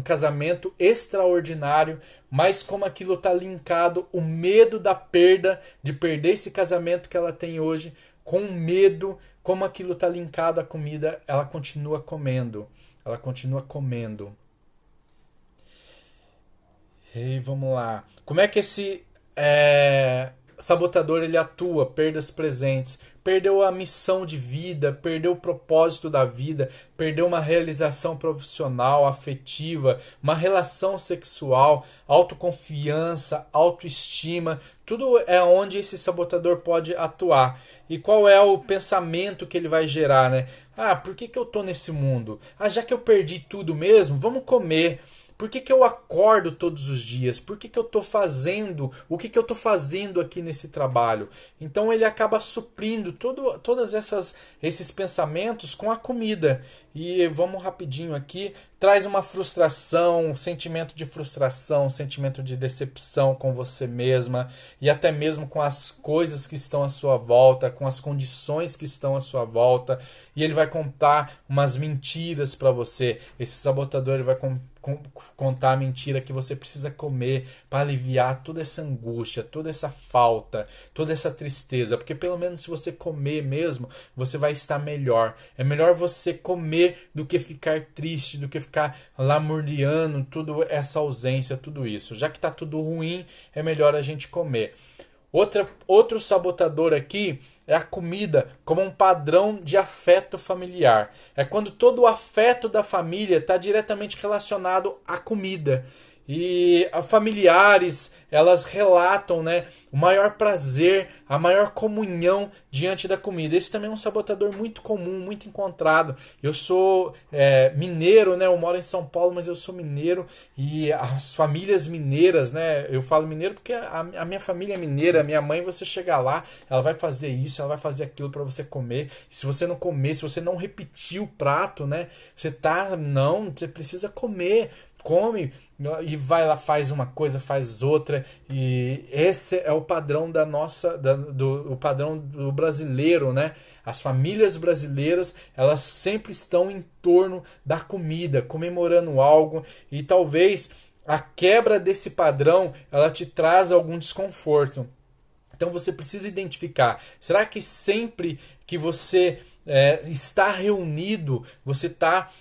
casamento extraordinário, mas como aquilo está linkado, o medo da perda, de perder esse casamento que ela tem hoje, com medo, como aquilo está linkado à comida, ela continua comendo. E vamos lá. Como é que esse sabotador ele atua? Perdas presentes. Perdeu a missão de vida, perdeu o propósito da vida, perdeu uma realização profissional, afetiva, uma relação sexual, autoconfiança, autoestima. Tudo é onde esse sabotador pode atuar. E qual é o pensamento que ele vai gerar, né? Por que eu tô nesse mundo? Já que eu perdi tudo mesmo, vamos comer. Por que eu acordo todos os dias? Por que eu estou fazendo? O que eu estou fazendo aqui nesse trabalho? Então ele acaba suprindo todas esses pensamentos com a comida. E vamos rapidinho aqui. Traz uma frustração, um sentimento de frustração, um sentimento de decepção com você mesma e até mesmo com as coisas que estão à sua volta, com as condições que estão à sua volta. E ele vai contar umas mentiras para você. Esse sabotador ele vai contar a mentira que você precisa comer para aliviar toda essa angústia, toda essa falta, toda essa tristeza, porque pelo menos se você comer mesmo, você vai estar melhor. É melhor você comer do que ficar triste, do que ficar lamuriando tudo essa ausência, tudo isso. Já que está tudo ruim, é melhor a gente comer. Outro sabotador aqui é a comida como um padrão de afeto familiar. É quando todo o afeto da família está diretamente relacionado à comida. E familiares, elas relatam, né, o maior prazer, a maior comunhão diante da comida. Esse também é um sabotador muito comum, muito encontrado. Eu sou mineiro, né, eu moro em São Paulo, mas eu sou mineiro. E as famílias mineiras, né, eu falo mineiro porque a minha família é mineira. A minha mãe, você chegar lá, ela vai fazer isso, ela vai fazer aquilo para você comer. E se você não comer, se você não repetir o prato, né, você precisa comer. Come e vai lá, faz uma coisa, faz outra, e esse é o padrão o padrão do brasileiro, né? As famílias brasileiras, elas sempre estão em torno da comida, comemorando algo, e talvez a quebra desse padrão, ela te traz algum desconforto. Então você precisa identificar, será que sempre que você está reunido, você está...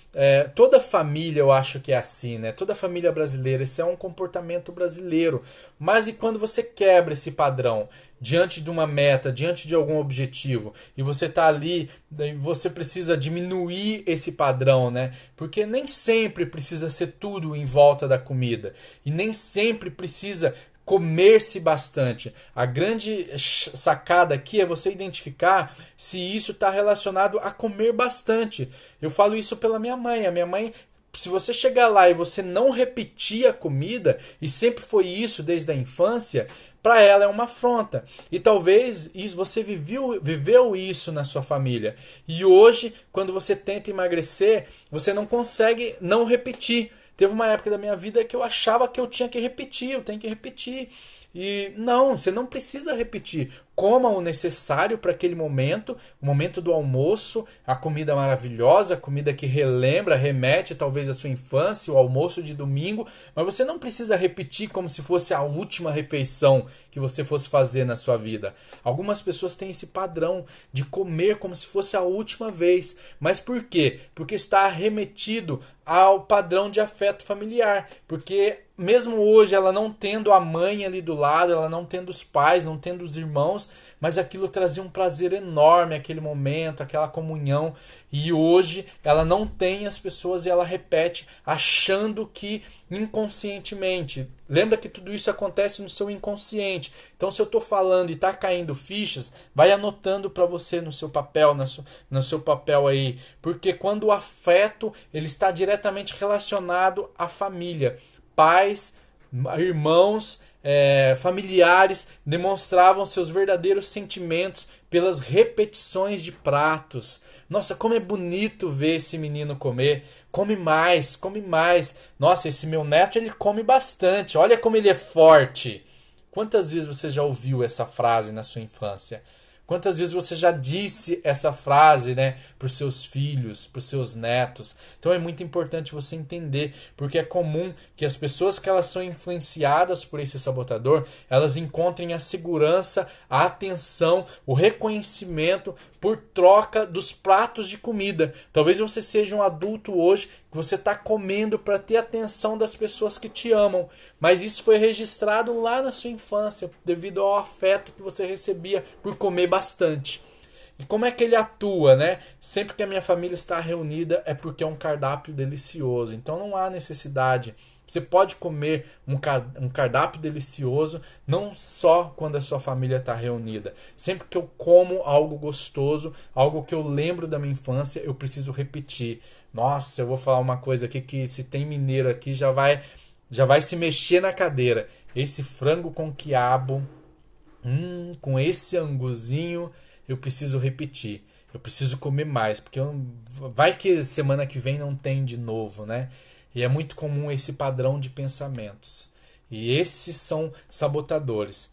toda família, eu acho que é assim, né? Toda família brasileira, esse é um comportamento brasileiro. Mas e quando você quebra esse padrão diante de uma meta, diante de algum objetivo, e você está ali, você precisa diminuir esse padrão, né? Porque nem sempre precisa ser tudo em volta da comida, e nem sempre precisa comer-se bastante. A grande sacada aqui é você identificar se isso está relacionado a comer bastante. Eu falo isso pela minha mãe. A minha mãe, se você chegar lá e você não repetir a comida, e sempre foi isso desde a infância, para ela é uma afronta. E talvez você viveu isso na sua família. E hoje, quando você tenta emagrecer, você não consegue não repetir. Teve uma época da minha vida que eu achava que eu tinha que repetir, eu tenho que repetir. E não, você não precisa repetir. Coma o necessário para aquele momento, o momento do almoço, a comida maravilhosa, a comida que relembra, remete talvez à sua infância, o almoço de domingo, mas você não precisa repetir como se fosse a última refeição que você fosse fazer na sua vida. Algumas pessoas têm esse padrão de comer como se fosse a última vez. Mas por quê? Porque está remetido ao padrão de afeto familiar. Porque mesmo hoje ela não tendo a mãe ali do lado, ela não tendo os pais, não tendo os irmãos, mas aquilo trazia um prazer enorme, aquele momento, aquela comunhão. E hoje ela não tem as pessoas e ela repete achando que inconscientemente. Lembra que tudo isso acontece no seu inconsciente. Então se eu estou falando e está caindo fichas, vai anotando para você no seu papel, no seu papel aí. Porque quando o afeto ele está diretamente relacionado à família. Pais, irmãos, familiares demonstravam seus verdadeiros sentimentos pelas repetições de pratos. Nossa, como é bonito ver esse menino comer. Come mais, come mais. Nossa, esse meu neto ele come bastante. Olha como ele é forte. Quantas vezes você já ouviu essa frase na sua infância? Quantas vezes você já disse essa frase, né, para os seus filhos, para os seus netos? Então é muito importante você entender, porque é comum que as pessoas que elas são influenciadas por esse sabotador, elas encontrem a segurança, a atenção, o reconhecimento por troca dos pratos de comida. Talvez você seja um adulto hoje que você está comendo para ter a atenção das pessoas que te amam, mas isso foi registrado lá na sua infância, devido ao afeto que você recebia por comer bastante. E como é que ele atua, né? Sempre que a minha família está reunida é porque é um cardápio delicioso. Então não há necessidade. Você pode comer um cardápio delicioso não só quando a sua família está reunida. Sempre que eu como algo gostoso, algo que eu lembro da minha infância, eu preciso repetir. Nossa, eu vou falar uma coisa aqui que se tem mineiro aqui já vai se mexer na cadeira. Esse frango com quiabo, com esse anguzinho, eu preciso repetir. Eu preciso comer mais, porque vai que semana que vem não tem de novo, né? E é muito comum esse padrão de pensamentos. E esses são sabotadores.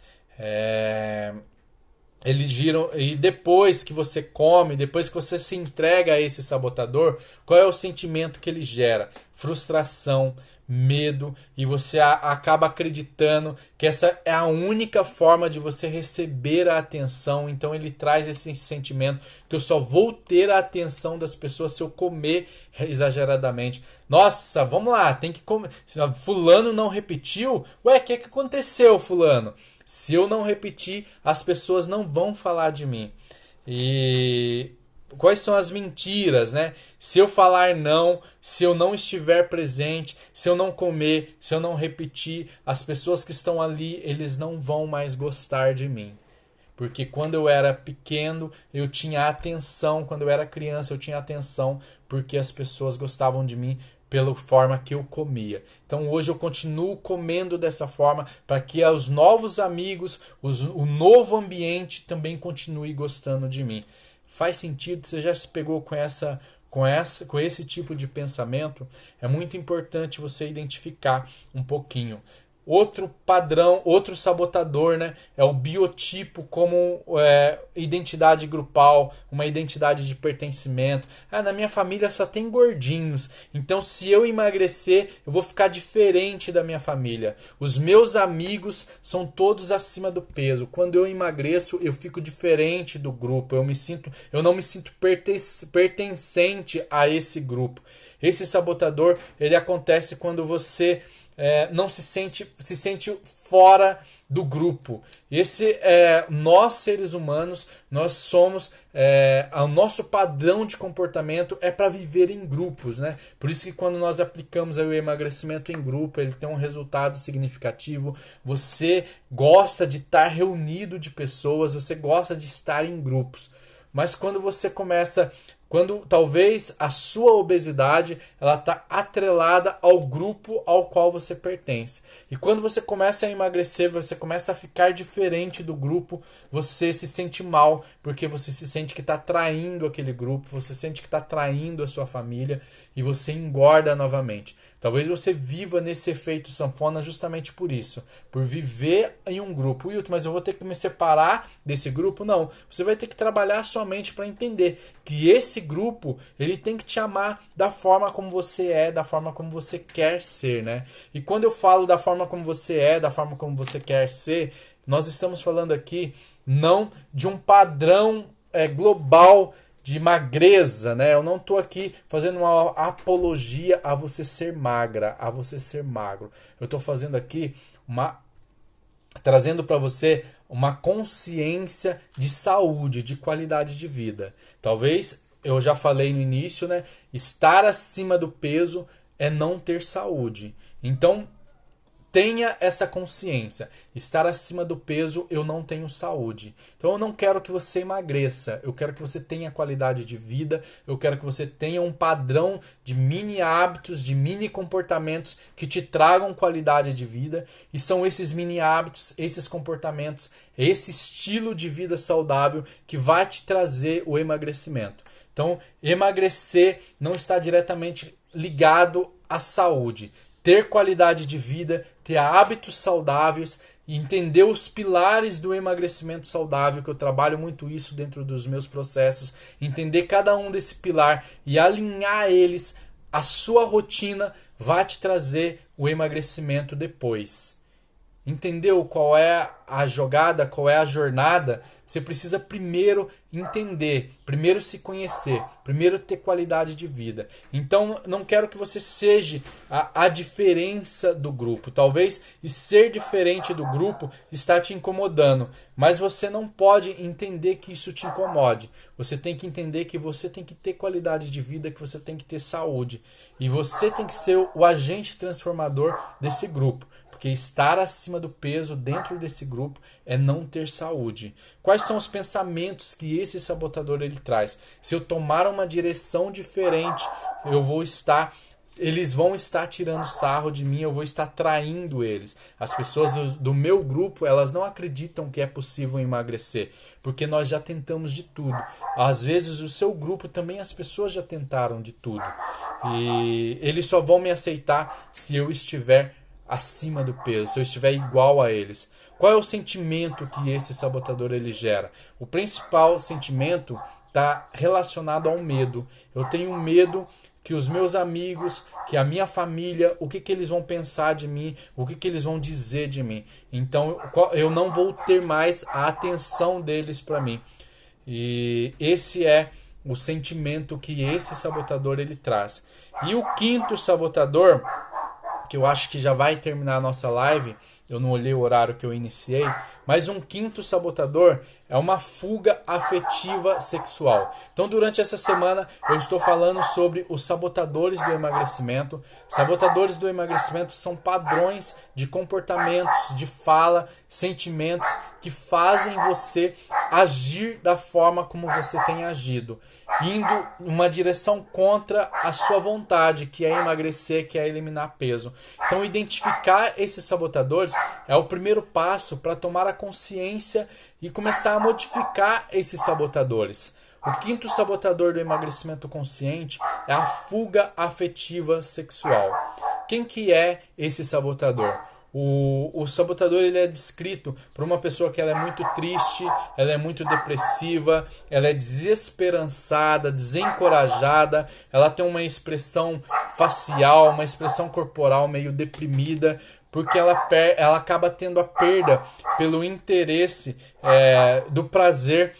eles giram, e depois que você come, depois que você se entrega a esse sabotador, qual é o sentimento que ele gera? Frustração, medo, e você acaba acreditando que essa é a única forma de você receber a atenção. Então ele traz esse sentimento que eu só vou ter a atenção das pessoas se eu comer exageradamente. Nossa, vamos lá, tem que comer. Fulano não repetiu? Ué, o que aconteceu, fulano? Se eu não repetir, as pessoas não vão falar de mim. E quais são as mentiras, né? Se eu falar não, se eu não estiver presente, se eu não comer, se eu não repetir, as pessoas que estão ali, eles não vão mais gostar de mim. Porque quando eu era pequeno, eu tinha atenção, quando eu era criança, eu tinha atenção, porque as pessoas gostavam de mim pela forma que eu comia. Então hoje eu continuo comendo dessa forma para que os novos amigos, o novo ambiente também continue gostando de mim. Faz sentido? Você já se pegou com esse tipo de pensamento? É muito importante você identificar um pouquinho. Outro padrão, outro sabotador, né, é o biotipo como identidade grupal, uma identidade de pertencimento. Na minha família só tem gordinhos, então se eu emagrecer, eu vou ficar diferente da minha família. Os meus amigos são todos acima do peso. Quando eu emagreço, eu fico diferente do grupo. Eu não me sinto pertencente a esse grupo. Esse sabotador, ele acontece quando você não se sente fora do grupo. Nós seres humanos, nós somos o nosso padrão de comportamento é para viver em grupos, né? Por isso que quando nós aplicamos o emagrecimento em grupo, ele tem um resultado significativo. Você gosta de estar reunido de pessoas, você gosta de estar em grupos. Mas quando talvez a sua obesidade ela está atrelada ao grupo ao qual você pertence. E quando você começa a emagrecer, você começa a ficar diferente do grupo, você se sente mal, porque você se sente que está traindo aquele grupo, você sente que está traindo a sua família e você engorda novamente. Talvez você viva nesse efeito sanfona justamente por isso, por viver em um grupo. Wilton, mas eu vou ter que me separar desse grupo? Não, você vai ter que trabalhar sua mente para entender que esse grupo, ele tem que te amar da forma como você é, da forma como você quer ser, né? E quando eu falo da forma como você é, da forma como você quer ser, nós estamos falando aqui não de um padrão global de magreza, né? Eu não estou aqui fazendo uma apologia a você ser magra, a você ser magro. Eu estou fazendo aqui trazendo para você uma consciência de saúde, de qualidade de vida. Talvez, eu já falei no início, né? Estar acima do peso é não ter saúde. Então, tenha essa consciência. Estar acima do peso, eu não tenho saúde. Então eu não quero que você emagreça. Eu quero que você tenha qualidade de vida. Eu quero que você tenha um padrão de mini hábitos, de mini comportamentos que te tragam qualidade de vida. E são esses mini hábitos, esses comportamentos, esse estilo de vida saudável que vai te trazer o emagrecimento. Então, emagrecer não está diretamente ligado à saúde. Ter qualidade de vida, ter hábitos saudáveis, entender os pilares do emagrecimento saudável, que eu trabalho muito isso dentro dos meus processos, entender cada um desse pilar e alinhar eles, a sua rotina vai te trazer o emagrecimento depois. Entendeu qual é a jogada, qual é a jornada? Você precisa primeiro entender, primeiro se conhecer, primeiro ter qualidade de vida. Então, não quero que você seja a diferença do grupo. Talvez e ser diferente do grupo está te incomodando, mas você não pode entender que isso te incomode. Você tem que entender que você tem que ter qualidade de vida, que você tem que ter saúde. E você tem que ser o agente transformador desse grupo. Porque estar acima do peso dentro desse grupo é não ter saúde. Quais são os pensamentos que esse sabotador ele traz? Se eu tomar uma direção diferente, eles vão estar tirando sarro de mim, eu vou estar traindo eles. As pessoas do meu grupo, elas não acreditam que é possível emagrecer, porque nós já tentamos de tudo. Às vezes o seu grupo também as pessoas já tentaram de tudo. E eles só vão me aceitar se eu estiver acima do peso, se eu estiver igual a eles? Qual é o sentimento que esse sabotador ele gera? O principal sentimento está relacionado ao medo. Eu tenho medo que os meus amigos, que a minha família, o que, que eles vão pensar de mim, o que, que eles vão dizer de mim. Então eu não vou ter mais a atenção deles para mim. E esse é o sentimento que esse sabotador ele traz. E o quinto sabotador, que eu acho que já vai terminar a nossa live, eu não olhei o horário que eu iniciei, mas um quinto sabotador é uma fuga afetiva sexual. Então, durante essa semana, eu estou falando sobre os sabotadores do emagrecimento. Sabotadores do emagrecimento são padrões de comportamentos, de fala, sentimentos que fazem você agir da forma como você tem agido, indo numa direção contra a sua vontade, que é emagrecer, que é eliminar peso. Então, identificar esses sabotadores é o primeiro passo para tomar a consciência e começar a modificar esses sabotadores. O quinto sabotador do emagrecimento consciente é a fuga afetiva sexual. Quem que é esse sabotador? O sabotador ele é descrito por uma pessoa que ela é muito triste, ela é muito depressiva, ela é desesperançada, desencorajada, ela tem uma expressão facial, uma expressão corporal meio deprimida, porque ela acaba tendo a perda pelo interesse do prazer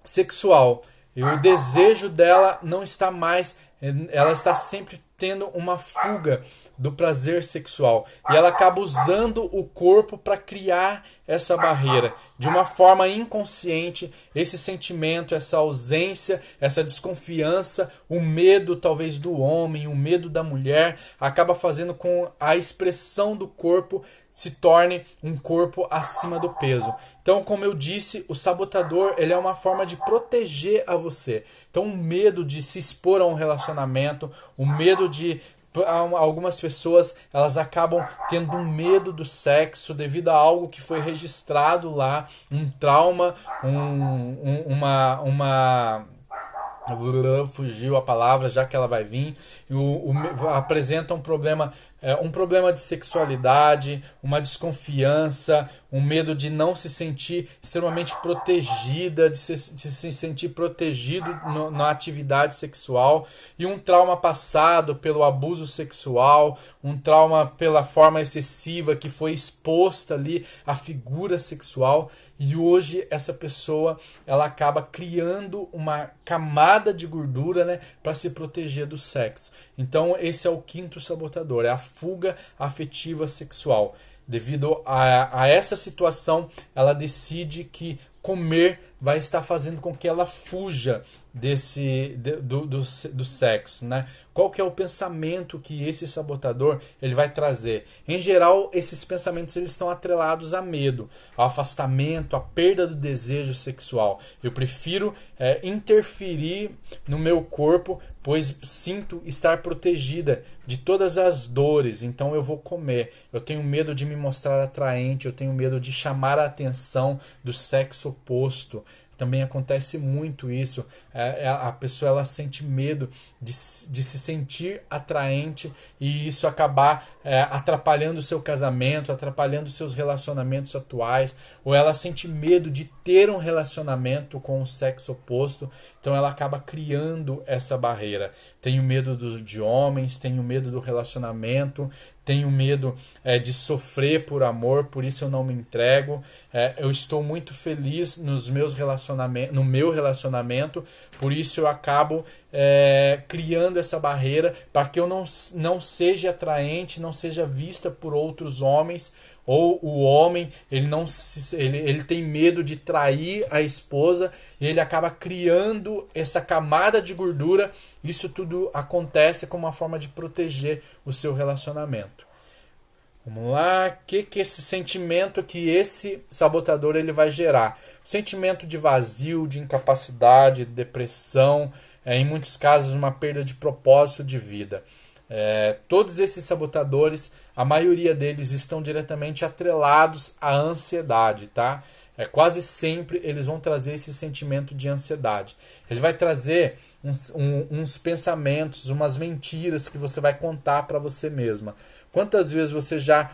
sexual. E o desejo dela não está mais, ela está sempre tendo uma fuga do prazer sexual. E ela acaba usando o corpo para criar essa barreira. De uma forma inconsciente, esse sentimento, essa ausência, essa desconfiança, o medo talvez do homem, o medo da mulher, acaba fazendo com a expressão do corpo se torne um corpo acima do peso. Então, como eu disse, o sabotador ele é uma forma de proteger a você. Então, o medo de se expor a um relacionamento, o medo de algumas pessoas elas acabam tendo um medo do sexo devido a algo que foi registrado lá, um trauma, fugiu a palavra, já que ela vai vir. Apresenta um problema de sexualidade, uma desconfiança, um medo de não se sentir extremamente protegida, de se sentir protegido na atividade sexual, e um trauma passado pelo abuso sexual, um trauma pela forma excessiva que foi exposta ali à figura sexual, e hoje essa pessoa ela acaba criando uma camada de gordura, né, para se proteger do sexo. Então esse é o quinto sabotador, é a fuga afetiva sexual. Devido a essa situação, ela decide que comer vai estar fazendo com que ela fuja do sexo, né? Qual que é o pensamento que esse sabotador ele vai trazer? Em geral, esses pensamentos eles estão atrelados a medo, ao afastamento, à perda do desejo sexual. Eu prefiro interferir no meu corpo, pois sinto estar protegida de todas as dores, então eu vou comer. Eu tenho medo de me mostrar atraente, eu tenho medo de chamar a atenção do sexo oposto. Também acontece muito isso. A pessoa ela sente medo de se sentir atraente e isso acabar atrapalhando o seu casamento, atrapalhando os seus relacionamentos atuais, ou ela sente medo de ter um relacionamento com o sexo oposto, então ela acaba criando essa barreira. Tenho medo de homens, tenho medo do relacionamento, tenho medo de sofrer por amor, por isso eu não me entrego. Eu estou muito feliz no meu relacionamento, por isso eu acabo criando essa barreira para que eu não seja atraente, não seja vista por outros homens, ou o homem ele tem medo de trair a esposa e ele acaba criando essa camada de gordura. Isso tudo acontece como uma forma de proteger o seu relacionamento. Vamos lá, que esse sentimento que esse sabotador ele vai gerar? Sentimento de vazio, de incapacidade, de depressão, em muitos casos uma perda de propósito de vida. Todos esses sabotadores, a maioria deles estão diretamente atrelados à ansiedade, tá? Quase sempre eles vão trazer esse sentimento de ansiedade. Ele vai trazer uns pensamentos, umas mentiras que você vai contar para você mesma. Quantas vezes você já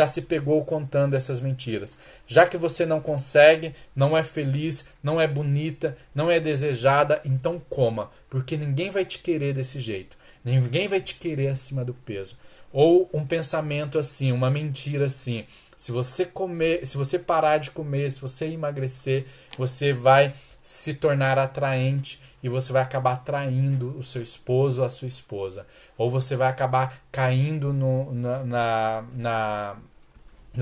se pegou contando essas mentiras? Já que você não consegue, não é feliz, não é bonita, não é desejada, então coma, porque ninguém vai te querer desse jeito. Ninguém vai te querer acima do peso. Ou um pensamento assim, uma mentira assim: se você comer, se você parar de comer, se você emagrecer, você vai se tornar atraente e você vai acabar atraindo o seu esposo ou a sua esposa. Ou você vai acabar caindo no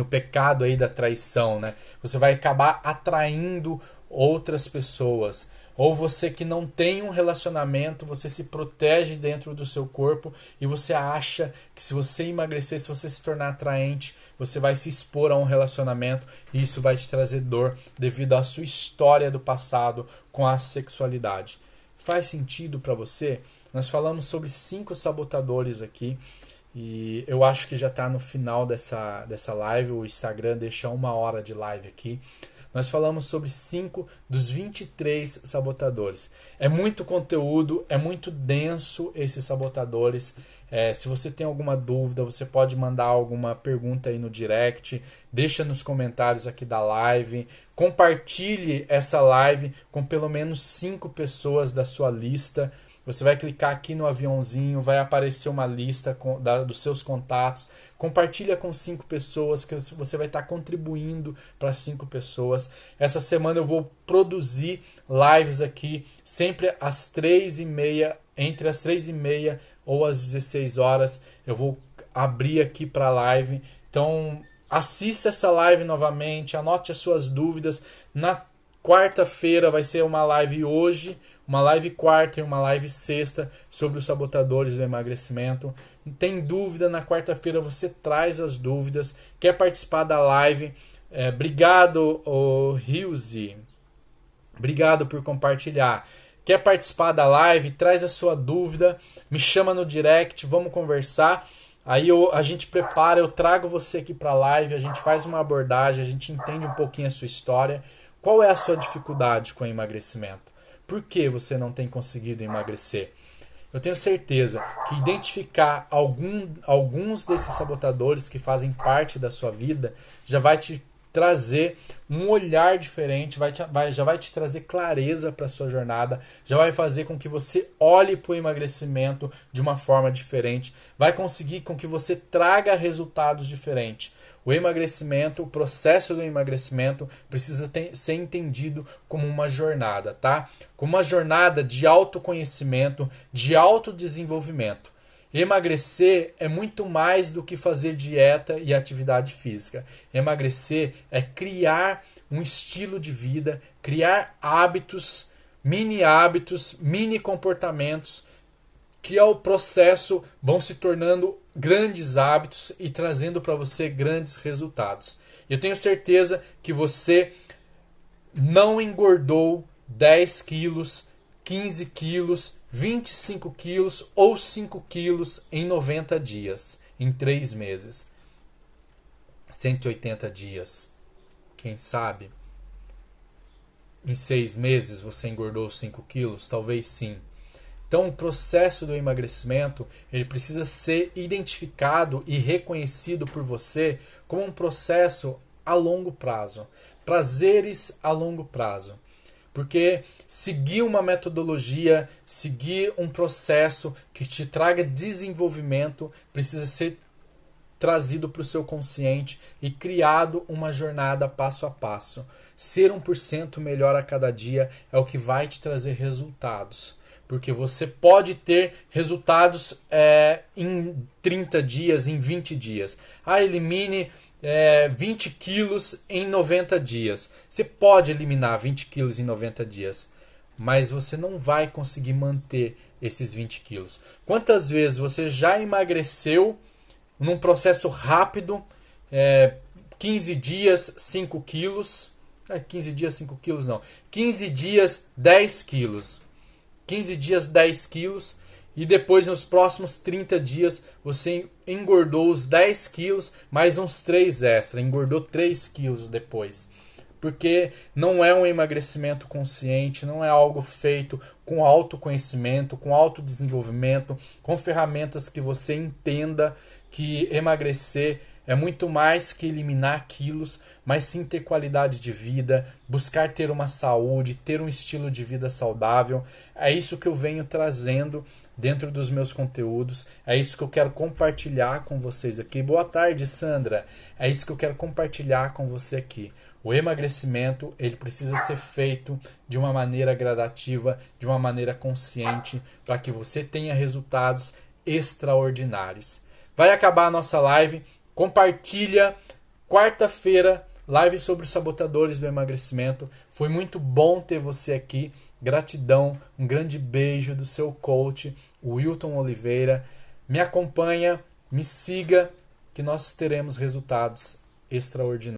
pecado aí da traição, né? Você vai acabar atraindo outras pessoas. Ou você que não tem um relacionamento, você se protege dentro do seu corpo e você acha que se você emagrecer, se você se tornar atraente, você vai se expor a um relacionamento e isso vai te trazer dor devido à sua história do passado com a sexualidade. Faz sentido para você? Nós falamos sobre 5 sabotadores aqui. E eu acho que já está no final dessa live. O Instagram deixa 1 hora de live aqui. Nós falamos sobre 5 dos 23 sabotadores. É muito conteúdo, é muito denso esses sabotadores. Se você tem alguma dúvida, você pode mandar alguma pergunta aí no direct. Deixa nos comentários aqui da live. Compartilhe essa live com pelo menos 5 pessoas da sua lista. Você vai clicar aqui no aviãozinho, vai aparecer uma lista dos seus contatos. Compartilha com 5 pessoas, que você vai estar contribuindo para 5 pessoas. Essa semana eu vou produzir lives aqui, sempre às 3h30, entre as 3h30 ou às 16 horas. Eu vou abrir aqui para a live. Então, assista essa live novamente, anote as suas dúvidas. Na quarta-feira vai ser uma live hoje, uma live quarta e uma live sexta sobre os sabotadores do emagrecimento. Tem dúvida, na quarta-feira você traz as dúvidas. Quer participar da live? Obrigado, Hilze. Obrigado por compartilhar. Quer participar da live? Traz a sua dúvida, me chama no direct, vamos conversar. Aí a gente prepara, eu trago você aqui para a live, a gente faz uma abordagem, a gente entende um pouquinho a sua história. Qual é a sua dificuldade com o emagrecimento? Por que você não tem conseguido emagrecer? Eu tenho certeza que identificar alguns desses sabotadores que fazem parte da sua vida já vai te trazer um olhar diferente, já vai te trazer clareza para a sua jornada, já vai fazer com que você olhe para o emagrecimento de uma forma diferente, vai conseguir com que você traga resultados diferentes. O emagrecimento, o processo do emagrecimento precisa ser entendido como uma jornada, tá? Como uma jornada de autoconhecimento, de autodesenvolvimento. Emagrecer é muito mais do que fazer dieta e atividade física. Emagrecer é criar um estilo de vida, criar hábitos, mini comportamentos que ao processo vão se tornando grandes hábitos e trazendo para você grandes resultados. Eu tenho certeza que você não engordou 10 quilos, 15 quilos, 25 quilos ou 5 quilos em 90 dias, em 3 meses. 180 dias. Quem sabe? Em 6 meses você engordou 5 quilos? Talvez sim. Então o processo do emagrecimento ele precisa ser identificado e reconhecido por você como um processo a longo prazo. Prazeres a longo prazo. Porque seguir uma metodologia, seguir um processo que te traga desenvolvimento precisa ser trazido para o seu consciente e criado uma jornada passo a passo. Ser 1% melhor a cada dia é o que vai te trazer resultados. Porque você pode ter resultados em 30 dias, em 20 dias. Elimine 20 quilos em 90 dias. Você pode eliminar 20 quilos em 90 dias, mas você não vai conseguir manter esses 20 quilos. Quantas vezes você já emagreceu num processo rápido, 15 dias, 5 quilos... 15 dias, 5 quilos não. 15 dias, 10 quilos. 15 dias, 10 quilos. E depois, nos próximos 30 dias, você engordou os 10 quilos, mais uns 3 extra. Engordou 3 quilos depois. porque não é um emagrecimento consciente, não é algo feito com autoconhecimento, com autodesenvolvimento, com ferramentas que você entenda que emagrecer é muito mais que eliminar quilos, mas sim ter qualidade de vida, buscar ter uma saúde, ter um estilo de vida saudável. É isso que eu venho trazendo dentro dos meus conteúdos. É isso que eu quero compartilhar com vocês aqui. Boa tarde, Sandra. É isso que eu quero compartilhar com você aqui. O emagrecimento, ele precisa ser feito de uma maneira gradativa, de uma maneira consciente, para que você tenha resultados extraordinários. Vai acabar a nossa live. Compartilha. Quarta-feira, live sobre os sabotadores do emagrecimento. Foi muito bom ter você aqui. Gratidão. Um grande beijo do seu coach, Wilton Oliveira. Me acompanha, me siga, que nós teremos resultados extraordinários.